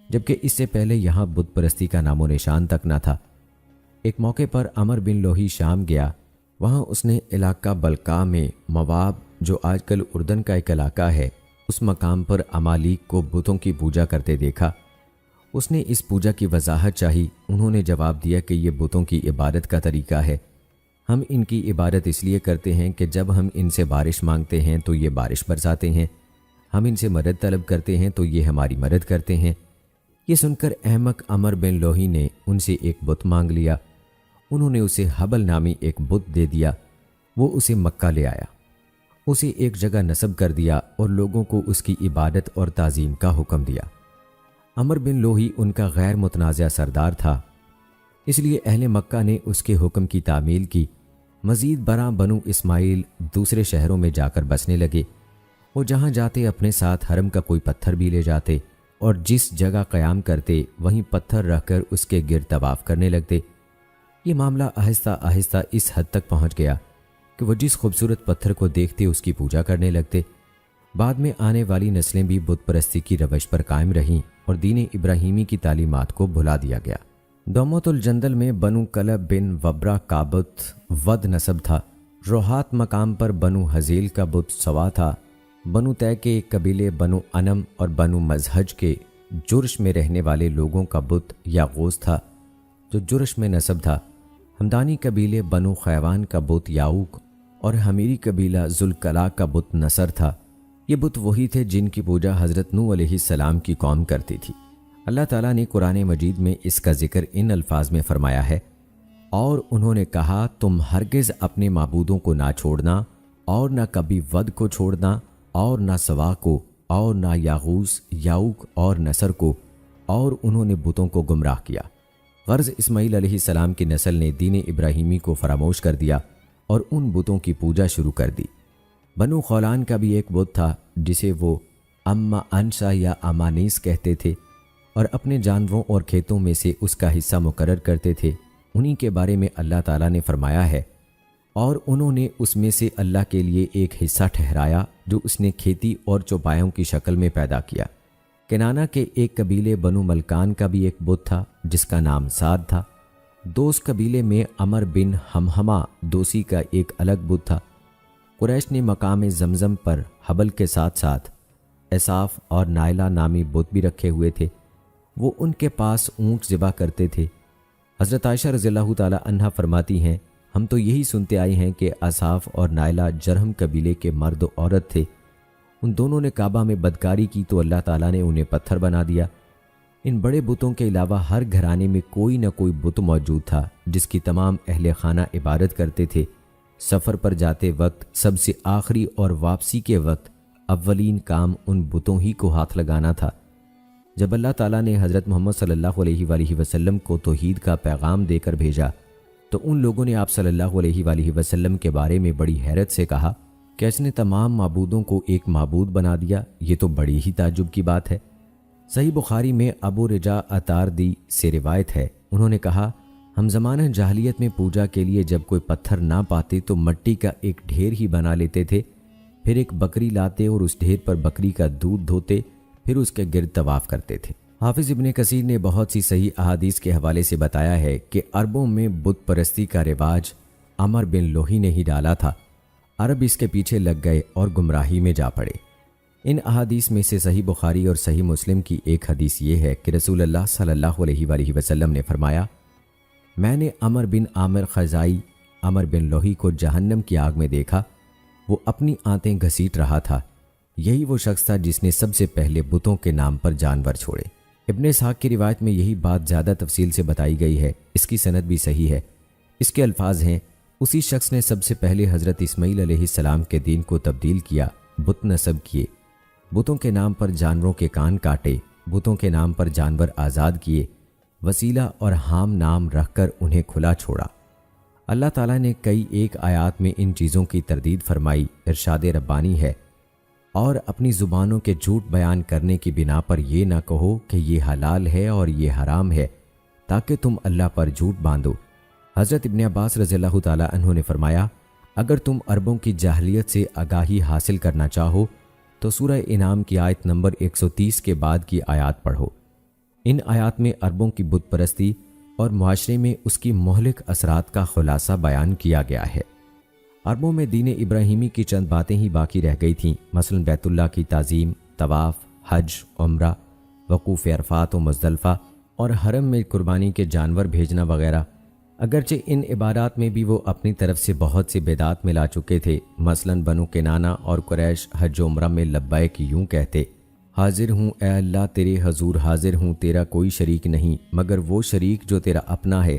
جبکہ اس سے پہلے یہاں بت پرستی کا نام و نشان تک نہ تھا۔ ایک موقع پر عمر بن لوہی شام گیا، وہاں اس نے علاقہ بلقاء میں مواب، جو آج کل اردن کا ایک علاقہ ہے، اس مقام پر عمالیق کو بتوں کی پوجا کرتے دیکھا۔ اس نے اس پوجا کی وضاحت چاہی۔ انہوں نے جواب دیا کہ یہ بتوں کی عبادت کا طریقہ ہے، ہم ان کی عبادت اس لیے کرتے ہیں کہ جب ہم ان سے بارش مانگتے ہیں تو یہ بارش برساتے ہیں، ہم ان سے مدد طلب کرتے ہیں تو یہ ہماری مدد کرتے ہیں۔ یہ سن کر احمق عمر بن لوہی نے ان سے ایک بت مانگ لیا۔ انہوں نے اسے حبل نامی ایک بت دے دیا۔ وہ اسے مکہ لے آیا، اسے ایک جگہ نصب کر دیا اور لوگوں کو اس کی عبادت اور تعظیم کا حکم دیا۔ عمر بن لوہی ان کا غیر متنازع سردار تھا، اس لیے اہل مکہ نے اس کے حکم کی تعمیل کی۔ مزید برآں بنو اسماعیل دوسرے شہروں میں جا کر بسنے لگے۔ وہ جہاں جاتے اپنے ساتھ حرم کا کوئی پتھر بھی لے جاتے اور جس جگہ قیام کرتے وہیں پتھر رکھ کر اس کے گرد طواف کرنے لگتے۔ یہ معاملہ آہستہ آہستہ اس حد تک پہنچ گیا کہ وہ جس خوبصورت پتھر کو دیکھتے اس کی پوجا کرنے لگتے۔ بعد میں آنے والی نسلیں بھی بت پرستی کی روش پر قائم رہیں اور دین ابراہیمی کی تعلیمات کو بھلا دیا گیا۔ دومت الجندل میں بنو کلب بن وبرہ کا بت ود نسب تھا۔ روحات مقام پر بنو حزیل کا بت سوا تھا۔ بنو طے کے قبیلے بنو انم اور بنو مزہج کے جرش میں رہنے والے لوگوں کا بت یاغوث تھا، جو جرش میں نسب تھا۔ ہمدانی قبیلے بنو خیوان کا بت یاؤق اور حمیری قبیلہ ذوالکلاء کا بت نصر تھا۔ یہ بت وہی تھے جن کی پوجا حضرت نوح علیہ السلام کی قوم کرتی تھی۔ اللہ تعالیٰ نے قرآن مجید میں اس کا ذکر ان الفاظ میں فرمایا ہے، اور انہوں نے کہا تم ہرگز اپنے معبودوں کو نہ چھوڑنا اور نہ کبھی ود کو چھوڑنا اور نہ سوا کو اور نہ یاغوث، یاؤق اور نصر کو، اور انہوں نے بتوں کو گمراہ کیا۔ غرض اسماعیل علیہ السلام کی نسل نے دین ابراہیمی کو فراموش کر دیا اور ان بتوں کی پوجا شروع کر دی۔ بنو خولان کا بھی ایک بت تھا جسے وہ اما انشا یا امانیس کہتے تھے اور اپنے جانوروں اور کھیتوں میں سے اس کا حصہ مقرر کرتے تھے۔ انہی کے بارے میں اللہ تعالیٰ نے فرمایا ہے، اور انہوں نے اس میں سے اللہ کے لیے ایک حصہ ٹھہرایا جو اس نے کھیتی اور چوپایوں کی شکل میں پیدا کیا۔ کنانہ کے ایک قبیلے بنو ملکان کا بھی ایک بت تھا جس کا نام سعد تھا۔ دوس قبیلے میں عمر بن ہمہمہ دوسی کا ایک الگ بت تھا۔ قریش نے مقام زمزم پر حبل کے ساتھ ساتھ اصاف اور نائلہ نامی بت بھی رکھے ہوئے تھے۔ وہ ان کے پاس اونٹ ذبح کرتے تھے۔ حضرت عائشہ رضی اللہ تعالی عنہا فرماتی ہیں، ہم تو یہی سنتے آئے ہیں کہ اصاف اور نائلہ جرہم قبیلے کے مرد و عورت تھے۔ ان دونوں نے کعبہ میں بدکاری کی تو اللہ تعالیٰ نے انہیں پتھر بنا دیا۔ ان بڑے بتوں کے علاوہ ہر گھرانے میں کوئی نہ کوئی بت موجود تھا جس کی تمام اہل خانہ عبادت کرتے تھے۔ سفر پر جاتے وقت سب سے آخری اور واپسی کے وقت اولین کام ان بتوں ہی کو ہاتھ لگانا تھا۔ جب اللہ تعالیٰ نے حضرت محمد صلی اللہ علیہ وآلہ وسلم کو توحید کا پیغام دے کر بھیجا تو ان لوگوں نے آپ صلی اللہ علیہ وآلہ وسلم کے بارے میں بڑی حیرت سے کہا کہ اس نے تمام معبودوں کو ایک معبود بنا دیا، یہ تو بڑی ہی تعجب کی بات ہے۔ صحیح بخاری میں ابو رجا اتاردی سے روایت ہے، انہوں نے کہا ہم زمانہ جاہلیت میں پوجا کے لیے جب کوئی پتھر نہ پاتے تو مٹی کا ایک ڈھیر ہی بنا لیتے تھے، پھر ایک بکری لاتے اور اس ڈھیر پر بکری کا دودھ دھوتے، پھر اس کے گرد طواف کرتے تھے۔ حافظ ابن کثیر نے بہت سی صحیح احادیث کے حوالے سے بتایا ہے کہ عربوں میں بت پرستی کا رواج عمر بن لوہی نے ہی ڈالا تھا۔ عرب اس کے پیچھے لگ گئے اور گمراہی میں جا پڑے۔ ان احادیث میں سے صحیح بخاری اور صحیح مسلم کی ایک حدیث یہ ہے کہ رسول اللہ صلی اللہ علیہ وآلہ وسلم نے فرمایا، میں نے عمر بن عامر خزائی عمر بن لوہی کو جہنم کی آگ میں دیکھا، وہ اپنی آنتیں گھسیٹ رہا تھا۔ یہی وہ شخص تھا جس نے سب سے پہلے بتوں کے نام پر جانور چھوڑے۔ ابن اسحاق کی روایت میں یہی بات زیادہ تفصیل سے بتائی گئی ہے، اس کی سند بھی صحیح ہے۔ اس کے الفاظ ہیں، اسی شخص نے سب سے پہلے حضرت اسماعیل علیہ السلام کے دین کو تبدیل کیا، بت نصب کیے، بتوں کے نام پر جانوروں کے کان کاٹے، بتوں کے نام پر جانور آزاد کیے، وسیلہ اور حام نام رکھ کر انہیں کھلا چھوڑا۔ اللہ تعالیٰ نے کئی ایک آیات میں ان چیزوں کی تردید فرمائی، ارشاد ربانی ہے، اور اپنی زبانوں کے جھوٹ بیان کرنے کی بنا پر یہ نہ کہو کہ یہ حلال ہے اور یہ حرام ہے تاکہ تم اللہ پر جھوٹ باندھو۔ حضرت ابن عباس رضی اللہ تعالیٰ عنہ نے فرمایا، اگر تم عربوں کی جاہلیت سے آگاہی حاصل کرنا چاہو تو سورہ انعام کی آیت نمبر 130 کے بعد کی آیات پڑھو۔ ان آیات میں عربوں کی بت پرستی اور معاشرے میں اس کی مہلک اثرات کا خلاصہ بیان کیا گیا ہے۔ عربوں میں دین ابراہیمی کی چند باتیں ہی باقی رہ گئی تھیں، مثلا بیت اللہ کی تعظیم، طواف، حج، عمرہ، وقوف عرفات و مزدلفہ اور حرم میں قربانی کے جانور بھیجنا وغیرہ۔ اگرچہ ان عبادات میں بھی وہ اپنی طرف سے بہت سی بدعات ملا چکے تھے، مثلا بنو کنانہ اور قریش حج و عمرہ میں لبیک یوں کہتے، حاضر ہوں اے اللہ تیرے حضور، حاضر ہوں تیرا کوئی شریک نہیں مگر وہ شریک جو تیرا اپنا ہے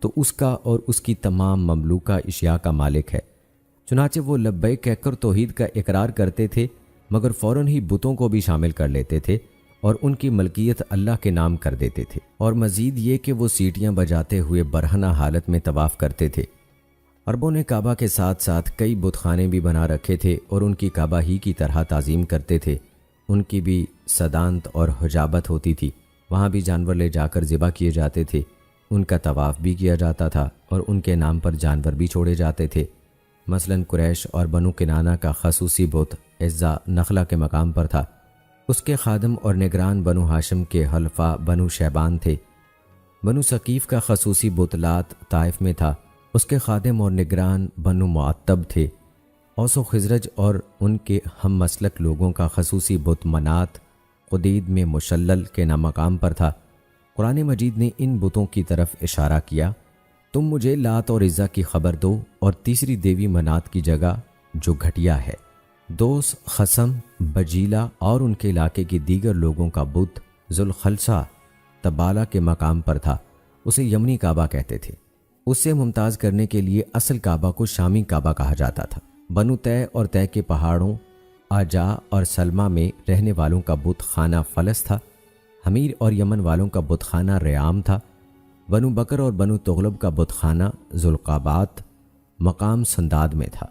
تو اس کا اور اس کی تمام مملوکہ اشیاء کا مالک ہے۔ چنانچہ وہ لبیک کہہ کر توحید کا اقرار کرتے تھے مگر فوراً ہی بتوں کو بھی شامل کر لیتے تھے اور ان کی ملکیت اللہ کے نام کر دیتے تھے، اور مزید یہ کہ وہ سیٹیاں بجاتے ہوئے برہنہ حالت میں طواف کرتے تھے۔ عربوں نے کعبہ کے ساتھ ساتھ کئی بت خانے بھی بنا رکھے تھے اور ان کی کعبہ ہی کی طرح تعظیم کرتے تھے۔ ان کی بھی صدانت اور حجابت ہوتی تھی، وہاں بھی جانور لے جا کر ذبح کیے جاتے تھے، ان کا طواف بھی کیا جاتا تھا اور ان کے نام پر جانور بھی چھوڑے جاتے تھے۔ مثلا قریش اور بنو کنانہ کا خصوصی بت عزا نخلہ کے مقام پر تھا، اس کے خادم اور نگران بنو ہاشم کے حلفاء بنو شیبان تھے۔ بنو ثقیف کا خصوصی بت لات طائف میں تھا، اس کے خادم اور نگران بنو معتب تھے۔ اوس و خزرج اور ان کے ہم مسلک لوگوں کا خصوصی بت منات قدید میں مشلل کے مقام پر تھا۔ قرآن مجید نے ان بتوں کی طرف اشارہ کیا، تم مجھے لات اور عزا کی خبر دو اور تیسری دیوی منات کی جگہ جو گھٹیا ہے۔ دوس، خصم، بجیلہ اور ان کے علاقے کی دیگر لوگوں کا بت ذوالخلصہ تبالہ کے مقام پر تھا، اسے یمنی کعبہ کہتے تھے۔ اس سے ممتاز کرنے کے لیے اصل کعبہ کو شامی کعبہ کہا جاتا تھا۔ بنو طے اور طے کے پہاڑوں آجا اور سلمہ میں رہنے والوں کا بت خانہ فلس تھا۔ حمیر اور یمن والوں کا بت خانہ ریام تھا۔ بنو بکر اور بنو تغلب کا بت خانہ ذوالقابات مقام سنداد میں تھا۔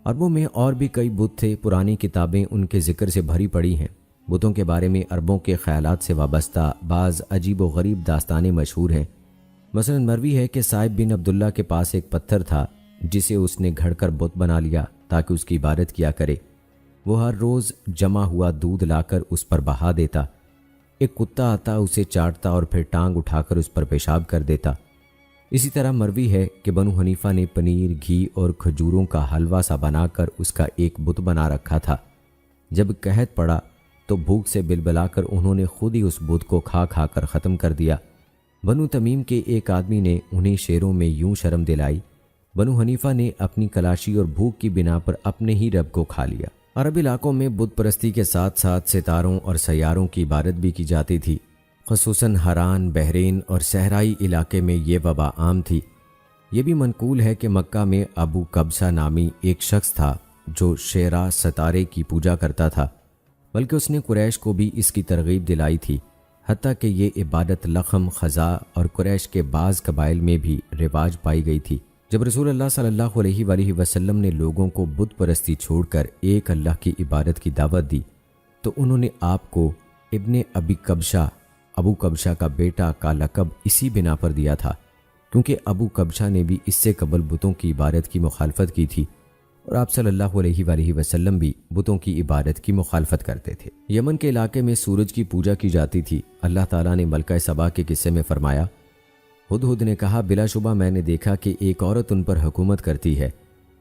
عربوں میں اور بھی کئی بت تھے، پرانی کتابیں ان کے ذکر سے بھری پڑی ہیں۔ بتوں کے بارے میں عربوں کے خیالات سے وابستہ بعض عجیب و غریب داستانیں مشہور ہیں۔ مثلا مروی ہے کہ صائب بن عبداللہ کے پاس ایک پتھر تھا جسے اس نے گھڑ کر بت بنا لیا تاکہ اس کی عبادت کیا کرے۔ وہ ہر روز جمع ہوا دودھ لا کر اس پر بہا دیتا۔ ایک کتا آتا اسے چاٹتا اور پھر ٹانگ اٹھا کر اس پر پیشاب کر دیتا۔ اسی طرح مروی ہے کہ بنو حنیفہ نے پنیر، گھی اور کھجوروں کا حلوہ سا بنا کر اس کا ایک بت بنا رکھا تھا۔ جب قحط پڑا تو بھوک سے بلبلا کر انہوں نے خود ہی اس بت کو کھا کھا کر ختم کر دیا۔ بنو تمیم کے ایک آدمی نے انہیں شیروں میں یوں شرم دلائی، بنو حنیفہ نے اپنی کلاشی اور بھوک کی بنا پر اپنے ہی رب کو کھا لیا۔ عرب علاقوں میں بت پرستی کے ساتھ ساتھ ستاروں اور سیاروں کی عبادت بھی کی جاتی تھی، خصوصاً ہران، بحرین اور صحرائی علاقے میں یہ وبا عام تھی۔ یہ بھی منقول ہے کہ مکہ میں ابو قبسہ نامی ایک شخص تھا جو شیرا ستارے کی پوجا کرتا تھا، بلکہ اس نے قریش کو بھی اس کی ترغیب دلائی تھی، حتیٰ کہ یہ عبادت لخم، خزاع اور قریش کے بعض قبائل میں بھی رواج پائی گئی تھی۔ جب رسول اللہ صلی اللہ علیہ وآلہ وسلم نے لوگوں کو بت پرستی چھوڑ کر ایک اللہ کی عبادت کی دعوت دی تو انہوں نے آپ کو ابن ابو قبشہ کا بیٹا کا لقب اسی بنا پر دیا تھا، کیونکہ ابو قبشہ نے بھی اس سے قبل بتوں کی عبادت کی مخالفت کی تھی اور آپ صلی اللہ علیہ وآلہ وسلم بھی بتوں کی عبادت کی مخالفت کرتے تھے۔ یمن کے علاقے میں سورج کی پوجا کی جاتی تھی۔ اللہ تعالیٰ نے ملکہ سبا کے قصے میں فرمایا، ہدہد نے کہا، بلا شبہ میں نے دیکھا کہ ایک عورت ان پر حکومت کرتی ہے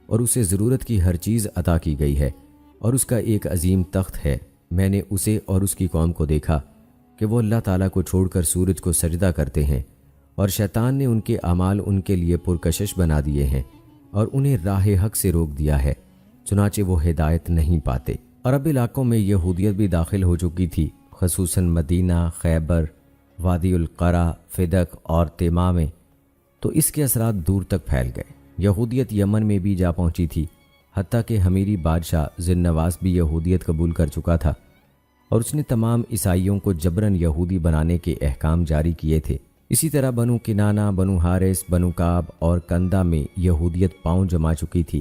اور اسے ضرورت کی ہر چیز عطا کی گئی ہے اور اس کا ایک عظیم تخت ہے۔ میں نے اسے اور اس کی قوم کو دیکھا کہ وہ اللہ تعالیٰ کو چھوڑ کر سورج کو سجدہ کرتے ہیں اور شیطان نے ان کے اعمال ان کے لیے پرکشش بنا دیے ہیں اور انہیں راہ حق سے روک دیا ہے، چنانچہ وہ ہدایت نہیں پاتے۔ عرب علاقوں میں یہودیت بھی داخل ہو چکی تھی، خصوصاً مدینہ، خیبر، وادی القرا، فدق اور تیما میں، تو اس کے اثرات دور تک پھیل گئے۔ یہودیت یمن میں بھی جا پہنچی تھی، حتیٰ کہ حمیری بادشاہ ذی النواس بھی یہودیت قبول کر چکا تھا اور اس نے تمام عیسائیوں کو جبراً یہودی بنانے کے احکام جاری کیے تھے۔ اسی طرح بنو کنانہ، بنو حارث، بنو کعب اور کندہ میں یہودیت پاؤں جما چکی تھی۔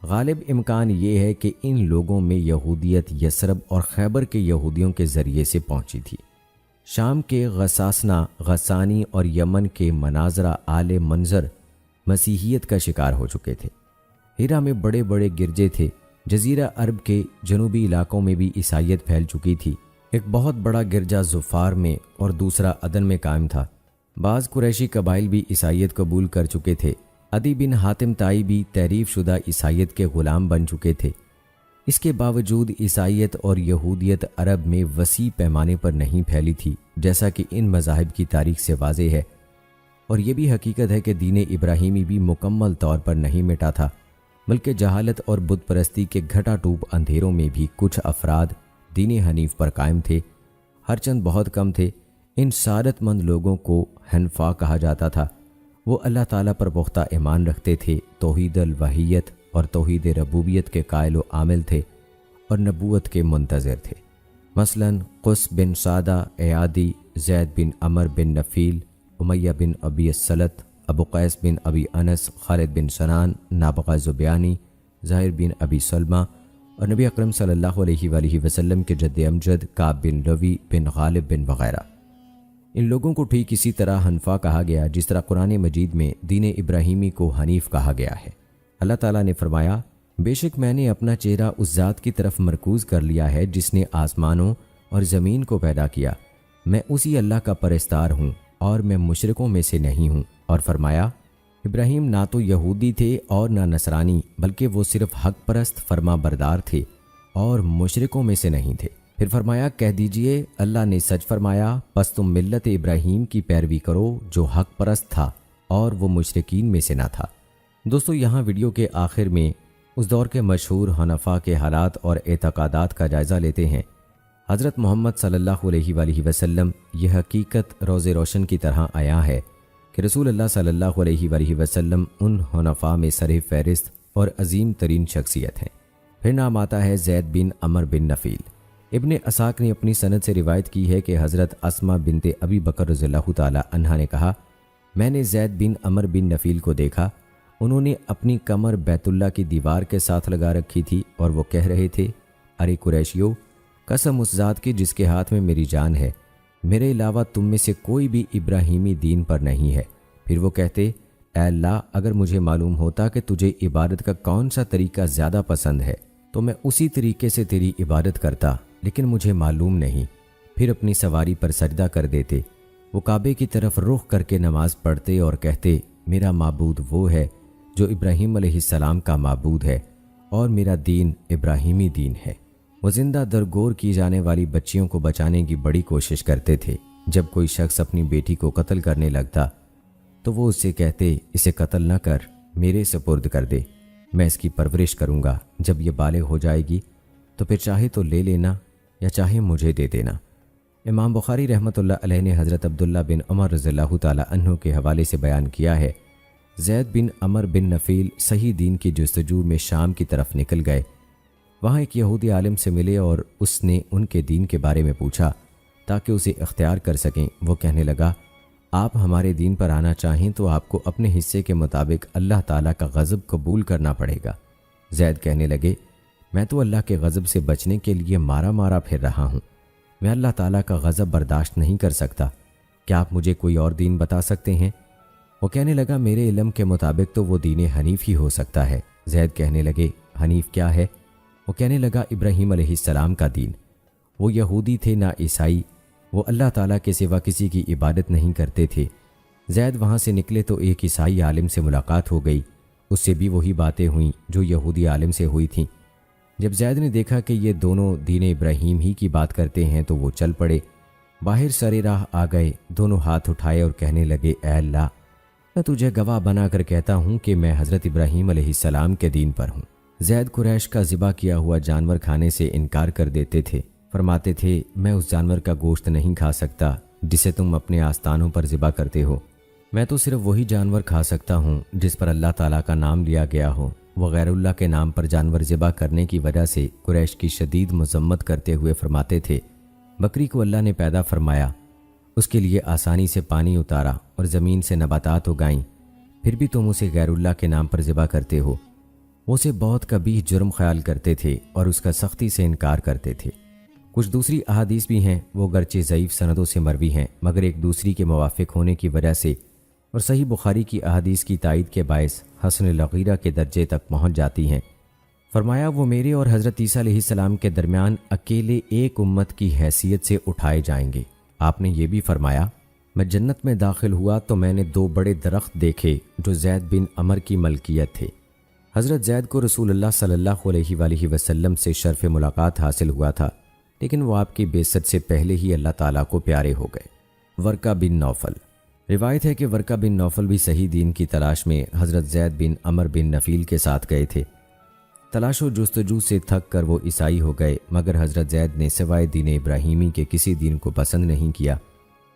غالب امکان یہ ہے کہ ان لوگوں میں یہودیت یثرب اور خیبر کے یہودیوں کے ذریعے سے پہنچی تھی۔ شام کے غساسنہ، غسانی اور یمن کے مناظرہ آل منظر مسیحیت کا شکار ہو چکے تھے۔ ہیرا میں بڑے بڑے گرجے تھے۔ جزیرہ عرب کے جنوبی علاقوں میں بھی عیسائیت پھیل چکی تھی۔ ایک بہت بڑا گرجا ظفار میں اور دوسرا عدن میں قائم تھا۔ بعض قریشی قبائل بھی عیسائیت قبول کر چکے تھے۔ عدی بن حاتم طائی بھی تعریف شدہ عیسائیت کے غلام بن چکے تھے۔ اس کے باوجود عیسائیت اور یہودیت عرب میں وسیع پیمانے پر نہیں پھیلی تھی، جیسا کہ ان مذاہب کی تاریخ سے واضح ہے، اور یہ بھی حقیقت ہے کہ دین ابراہیمی بھی مکمل طور پر نہیں مٹا تھا، بلکہ جہالت اور بت پرستی کے گھٹا ٹوپ اندھیروں میں بھی کچھ افراد دین حنیف پر قائم تھے، ہر چند بہت کم تھے۔ ان سعادت مند لوگوں کو حنفاء کہا جاتا تھا۔ وہ اللہ تعالیٰ پر پختہ ایمان رکھتے تھے، توحید الوحیت اور توحید ربوبیت کے قائل و عامل تھے اور نبوت کے منتظر تھے۔ مثلاً قس بن سعدہ ایادی، زید بن عمر بن نفیل، امیہ بن ابی السلط، ابو قیس بن ابی انس، خالد بن سنان، نابغہ زبیانی، ظاہر بن ابی سلمہ اور نبی اکرم صلی اللہ علیہ وآلہ وسلم کے جد امجد کعب بن روی بن غالب بن وغیرہ۔ ان لوگوں کو ٹھیک اسی طرح حنفاء کہا گیا جس طرح قرآن مجید میں دین ابراہیمی کو حنیف کہا گیا ہے۔ اللہ تعالیٰ نے فرمایا، بے شک میں نے اپنا چہرہ اس ذات کی طرف مرکوز کر لیا ہے جس نے آسمانوں اور زمین کو پیدا کیا، میں اسی اللہ کا پرستار ہوں اور میں مشرکوں میں سے نہیں ہوں۔ اور فرمایا، ابراہیم نہ تو یہودی تھے اور نہ نصرانی، بلکہ وہ صرف حق پرست فرما بردار تھے اور مشرکوں میں سے نہیں تھے۔ پھر فرمایا، کہہ دیجئے اللہ نے سچ فرمایا، پس تم ملت ابراہیم کی پیروی کرو جو حق پرست تھا اور وہ مشرکین میں سے نہ تھا۔ دوستو، یہاں ویڈیو کے آخر میں اس دور کے مشہور حنفاء کے حالات اور اعتقادات کا جائزہ لیتے ہیں۔ حضرت محمد صلی اللہ علیہ وآلہ وسلم یہ حقیقت روز روشن کی طرح عیاں ہے کہ رسول اللہ صلی اللہ علیہ وآلہ وسلم ان حنفاء میں سر فہرست اور عظیم ترین شخصیت ہیں۔ پھر نام آتا ہے زید بن عمر بن نفیل۔ ابن اساک نے اپنی سند سے روایت کی ہے کہ حضرت اسما بنت ابی بکر رضی اللہ تعالی عنہا نے کہا، میں نے زید بن عمر بن نفیل کو دیکھا، انہوں نے اپنی کمر بیت اللہ کی دیوار کے ساتھ لگا رکھی تھی اور وہ کہہ رہے تھے، ارے قریشیو، قسم اس ذات کی جس کے ہاتھ میں میری جان ہے، میرے علاوہ تم میں سے کوئی بھی ابراہیمی دین پر نہیں ہے۔ پھر وہ کہتے، اے اللہ اگر مجھے معلوم ہوتا کہ تجھے عبادت کا کون سا طریقہ زیادہ پسند ہے تو میں اسی طریقے سے تیری عبادت کرتا، لیکن مجھے معلوم نہیں۔ پھر اپنی سواری پر سجدہ کر دیتے، وہ کعبے کی طرف رخ کر کے نماز پڑھتے اور کہتے میرا معبود وہ ہے جو ابراہیم علیہ السلام کا معبود ہے اور میرا دین ابراہیمی دین ہے۔ وہ زندہ درگور کی جانے والی بچیوں کو بچانے کی بڑی کوشش کرتے تھے۔ جب کوئی شخص اپنی بیٹی کو قتل کرنے لگتا تو وہ اس سے کہتے اسے قتل نہ کر، میرے سپرد کر دے، میں اس کی پرورش کروں گا، جب یہ بالغ ہو جائے گی تو پھر چاہے تو لے لینا یا چاہے مجھے دے دینا۔ امام بخاری رحمۃ اللہ علیہ نے حضرت عبداللہ بن عمر رضی اللہ تعالی عنہ کے حوالے سے بیان کیا ہے، زید بن عمر بن نفیل صحیح دین کی جستجو میں شام کی طرف نکل گئے۔ وہاں ایک یہودی عالم سے ملے اور اس نے ان کے دین کے بارے میں پوچھا تاکہ اسے اختیار کر سکیں۔ وہ کہنے لگا آپ ہمارے دین پر آنا چاہیں تو آپ کو اپنے حصے کے مطابق اللہ تعالیٰ کا غضب قبول کرنا پڑے گا۔ زید کہنے لگے میں تو اللہ کے غضب سے بچنے کے لیے مارا مارا پھر رہا ہوں، میں اللہ تعالیٰ کا غضب برداشت نہیں کر سکتا، کیا آپ مجھے کوئی اور دین بتا سکتے ہیں؟ وہ کہنے لگا میرے علم کے مطابق تو وہ دین حنیف ہی ہو سکتا ہے۔ زید کہنے لگے حنیف کیا ہے؟ وہ کہنے لگا ابراہیم علیہ السلام کا دین۔ وہ یہودی تھے نہ عیسائی، وہ اللہ تعالیٰ کے سوا کسی کی عبادت نہیں کرتے تھے۔ زید وہاں سے نکلے تو ایک عیسائی عالم سے ملاقات ہو گئی، اس سے بھی وہی باتیں ہوئیں جو یہودی عالم سے ہوئی تھیں۔ جب زید نے دیکھا کہ یہ دونوں دین ابراہیم ہی کی بات کرتے ہیں تو وہ چل پڑے، باہر سرے راہ آ گئے، دونوں ہاتھ اٹھائے اور کہنے لگے اے اللہ میں تجھے گواہ بنا کر کہتا ہوں کہ میں حضرت ابراہیم علیہ السلام کے دین پر ہوں۔ زید قریش کا ذبح کیا ہوا جانور کھانے سے انکار کر دیتے تھے، فرماتے تھے میں اس جانور کا گوشت نہیں کھا سکتا جسے تم اپنے آستانوں پر ذبح کرتے ہو، میں تو صرف وہی جانور کھا سکتا ہوں جس پر اللہ تعالیٰ کا نام لیا گیا ہو۔ وہ غیر اللہ کے نام پر جانور ذبح کرنے کی وجہ سے قریش کی شدید مذمت کرتے ہوئے فرماتے تھے بکری کو اللہ نے پیدا فرمایا، اس کے لیے آسانی سے پانی اتارا اور زمین سے نباتات اگائیں، پھر بھی تم اسے غیر اللہ کے نام پر ذبح کرتے ہو۔ وہ اسے بہت قبیح جرم خیال کرتے تھے اور اس کا سختی سے انکار کرتے تھے۔ کچھ دوسری احادیث بھی ہیں، وہ گرچہ ضعیف سندوں سے مروی ہیں مگر ایک دوسری کے موافق ہونے کی وجہ سے اور صحیح بخاری کی احادیث کی تائید کے باعث حسن الغیرہ کے درجے تک پہنچ جاتی ہیں۔ فرمایا وہ میرے اور حضرت عیسیٰ علیہ السلام کے درمیان اکیلے ایک امت کی حیثیت سے اٹھائے جائیں گے۔ آپ نے یہ بھی فرمایا میں جنت میں داخل ہوا تو میں نے 2 بڑے درخت دیکھے جو زید بن عمر کی ملکیت تھے۔ حضرت زید کو رسول اللہ صلی اللہ علیہ وآلہ وسلم سے شرف ملاقات حاصل ہوا تھا، لیکن وہ آپ کی بعثت سے پہلے ہی اللہ تعالیٰ کو پیارے ہو گئے۔ ورقہ بن نوفل، روایت ہے کہ ورقہ بن نوفل بھی صحیح دین کی تلاش میں حضرت زید بن عمر بن نفیل کے ساتھ گئے تھے۔ تلاش و جستجو سے تھک کر وہ عیسائی ہو گئے، مگر حضرت زید نے سوائے دین ابراہیمی کے کسی دین کو پسند نہیں کیا۔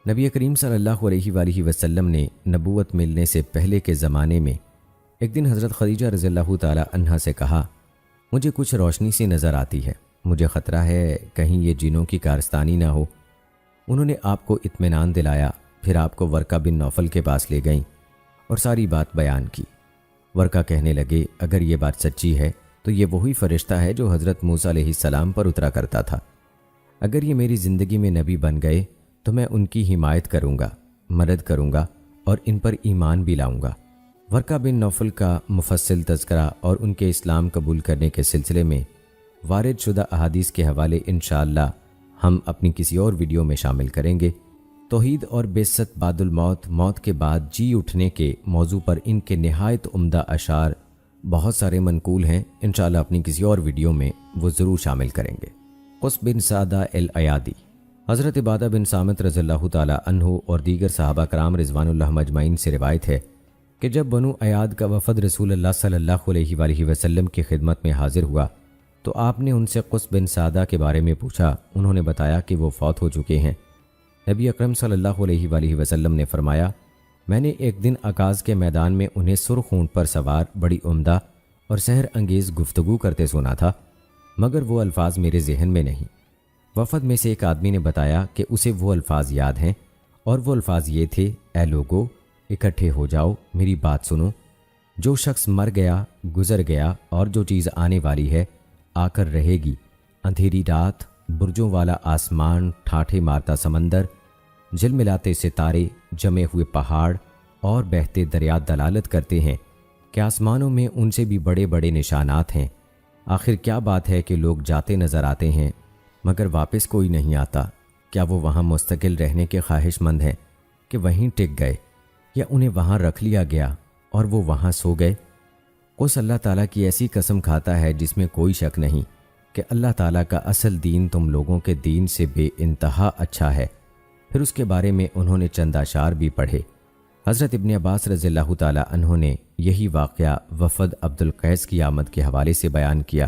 نبی کریم صلی اللہ علیہ وآلہ وسلم نے نبوت ملنے سے پہلے کے زمانے میں ایک دن حضرت خدیجہ رضی اللہ تعالی عنہا سے کہا مجھے کچھ روشنی سی نظر آتی ہے، مجھے خطرہ ہے کہیں یہ جنوں کی کارستانی نہ ہو۔ انہوں نے آپ کو اطمینان دلایا، پھر آپ کو ورقہ بن نوفل کے پاس لے گئیں اور ساری بات بیان کی۔ ورقہ کہنے لگے اگر یہ بات سچی ہے تو یہ وہی فرشتہ ہے جو حضرت موسیٰ علیہ السلام پر اترا کرتا تھا۔ اگر یہ میری زندگی میں نبی بن گئے تو میں ان کی حمایت کروں گا، مدد کروں گا اور ان پر ایمان بھی لاؤں گا۔ ورقہ بن نوفل کا مفصل تذکرہ اور ان کے اسلام قبول کرنے کے سلسلے میں وارد شدہ احادیث کے حوالے انشاءاللہ ہم اپنی کسی اور ویڈیو میں شامل کریں گے۔ توحید اور بعثت بعد الموت، موت کے بعد جی اٹھنے کے موضوع پر ان کے نہایت عمدہ اشعار بہت سارے منقول ہیں، انشاءاللہ اپنی کسی اور ویڈیو میں وہ ضرور شامل کریں گے۔ قس بن سعدہ الایادی، حضرت عبادہ بن صامت رضی اللہ تعالی عنہ اور دیگر صحابہ کرام رضوان اللہ مجمعین سے روایت ہے کہ جب بنو ایاد کا وفد رسول اللہ صلی اللہ علیہ وآلہ وسلم کی خدمت میں حاضر ہوا تو آپ نے ان سے قس بن سعدہ کے بارے میں پوچھا۔ انہوں نے بتایا کہ وہ فوت ہو چکے ہیں۔ نبی اکرم صلی اللہ علیہ وآلہ وسلم نے فرمایا میں نے ایک دن عکاظ کے میدان میں انہیں سرخ اونٹ پر سوار بڑی عمدہ اور سحر انگیز گفتگو کرتے سنا تھا، مگر وہ الفاظ میرے ذہن میں نہیں۔ وفد میں سے ایک آدمی نے بتایا کہ اسے وہ الفاظ یاد ہیں اور وہ الفاظ یہ تھے اے لوگو اکٹھے ہو جاؤ، میری بات سنو، جو شخص مر گیا گزر گیا اور جو چیز آنے والی ہے آ کر رہے گی، اندھیری رات، برجوں والا آسمان، ٹھاٹھے مارتا سمندر، جھلملاتے ستارے، جمے ہوئے پہاڑ، اور بہتے دریا دلالت کرتے ہیں کہ آسمانوں میں ان سے بھی بڑے بڑے نشانات ہیں۔ آخر کیا بات ہے کہ لوگ جاتے نظر آتے ہیں مگر واپس کوئی نہیں آتا؟ کیا وہ وہاں مستقل رہنے کے خواہش مند ہیں کہ وہیں ٹک گئے، یا انہیں وہاں رکھ لیا گیا اور وہ وہاں سو گئے؟ اس اللہ تعالیٰ کی ایسی قسم کھاتا ہے جس میں کوئی شک نہیں کہ اللہ تعالیٰ کا اصل دین تم لوگوں کے دین سے بے انتہا اچھا ہے۔ پھر اس کے بارے میں انہوں نے چند اشعار بھی پڑھے۔ حضرت ابن عباس رضی اللہ تعالیٰ عنہ نے یہی واقعہ وفد عبد القیس کی آمد کے حوالے سے بیان کیا۔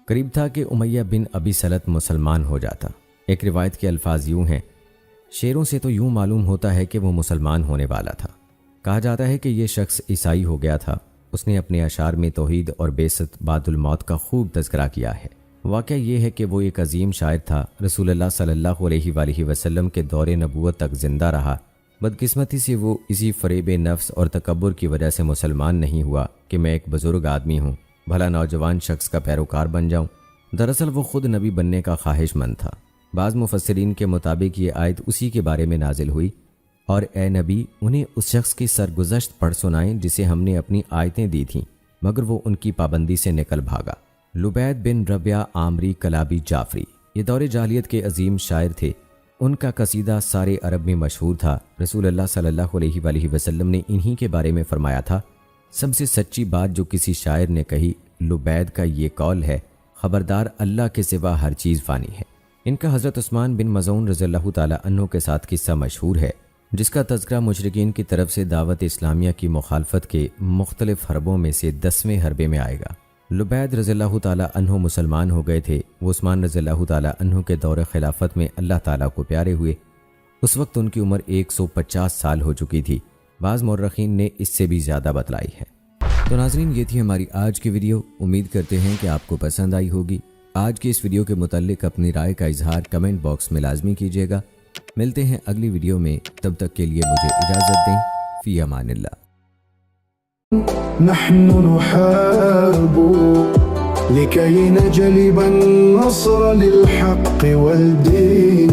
قریب تھا کہ امیہ بن ابی سلط مسلمان ہو جاتا۔ ایک روایت کے الفاظ یوں ہیں، شیروں سے تو یوں معلوم ہوتا ہے کہ وہ مسلمان ہونے والا تھا۔ کہا جاتا ہے کہ یہ شخص عیسائی ہو گیا تھا۔ اس نے اپنے اشعار میں توحید اور بعثت بعد الموت کا خوب تذکرہ کیا ہے۔ واقعہ یہ ہے کہ وہ ایک عظیم شاعر تھا، رسول اللہ صلی اللہ علیہ وآلہ وسلم کے دور نبوت تک زندہ رہا۔ بدقسمتی سے وہ اسی فریب نفس اور تکبر کی وجہ سے مسلمان نہیں ہوا کہ میں ایک بزرگ آدمی ہوں، بھلا نوجوان شخص کا پیروکار بن جاؤں۔ دراصل وہ خود نبی بننے کا خواہش مند تھا۔ بعض مفسرین کے مطابق یہ آیت اسی کے بارے میں نازل ہوئی، اور اے نبی انہیں اس شخص کی سرگزشت پڑھ سنائیں جسے ہم نے اپنی آیتیں دی تھیں مگر وہ ان کی پابندی سے نکل بھاگا۔ لبید بن ربیہ عامری کلابی جعفری یہ دور جاہلیت کے عظیم شاعر تھے۔ ان کا قصیدہ سارے عرب میں مشہور تھا۔ رسول اللہ صلی اللہ علیہ وآلہ وسلم نے انہی کے بارے میں فرمایا تھا، سب سے سچی بات جو کسی شاعر نے کہی لبید کا یہ قول ہے، خبردار اللہ کے سوا ہر چیز فانی ہے۔ ان کا حضرت عثمان بن مظعون رضی اللہ تعالیٰ عنہ کے ساتھ قصہ مشہور ہے، جس کا تذکرہ مشرکین کی طرف سے دعوت اسلامیہ کی مخالفت کے مختلف حربوں میں سے 10ویں حربے میں آئے گا۔ لبید رضی اللہ تعالیٰ عنہ مسلمان ہو گئے تھے۔ وہ عثمان رضی اللہ تعالیٰ عنہ کے دور خلافت میں اللہ تعالیٰ کو پیارے ہوئے۔ اس وقت ان کی عمر 150 سال ہو چکی تھی۔ بعض مورخین نے اس سے بھی زیادہ بتلائی ہے۔ تو ناظرین، یہ تھی ہماری آج کی ویڈیو۔ امید کرتے ہیں کہ آپ کو پسند آئی ہوگی۔ آج کی اس ویڈیو کے متعلق اپنی رائے کا اظہار کمنٹ باکس میں لازمی کیجیے گا۔ ملتے ہیں اگلی ویڈیو میں، تب تک کے لیے مجھے اجازت دیں۔ فی امان اللہ۔ نحن نحارب لكي نجلب النصر للحق والدين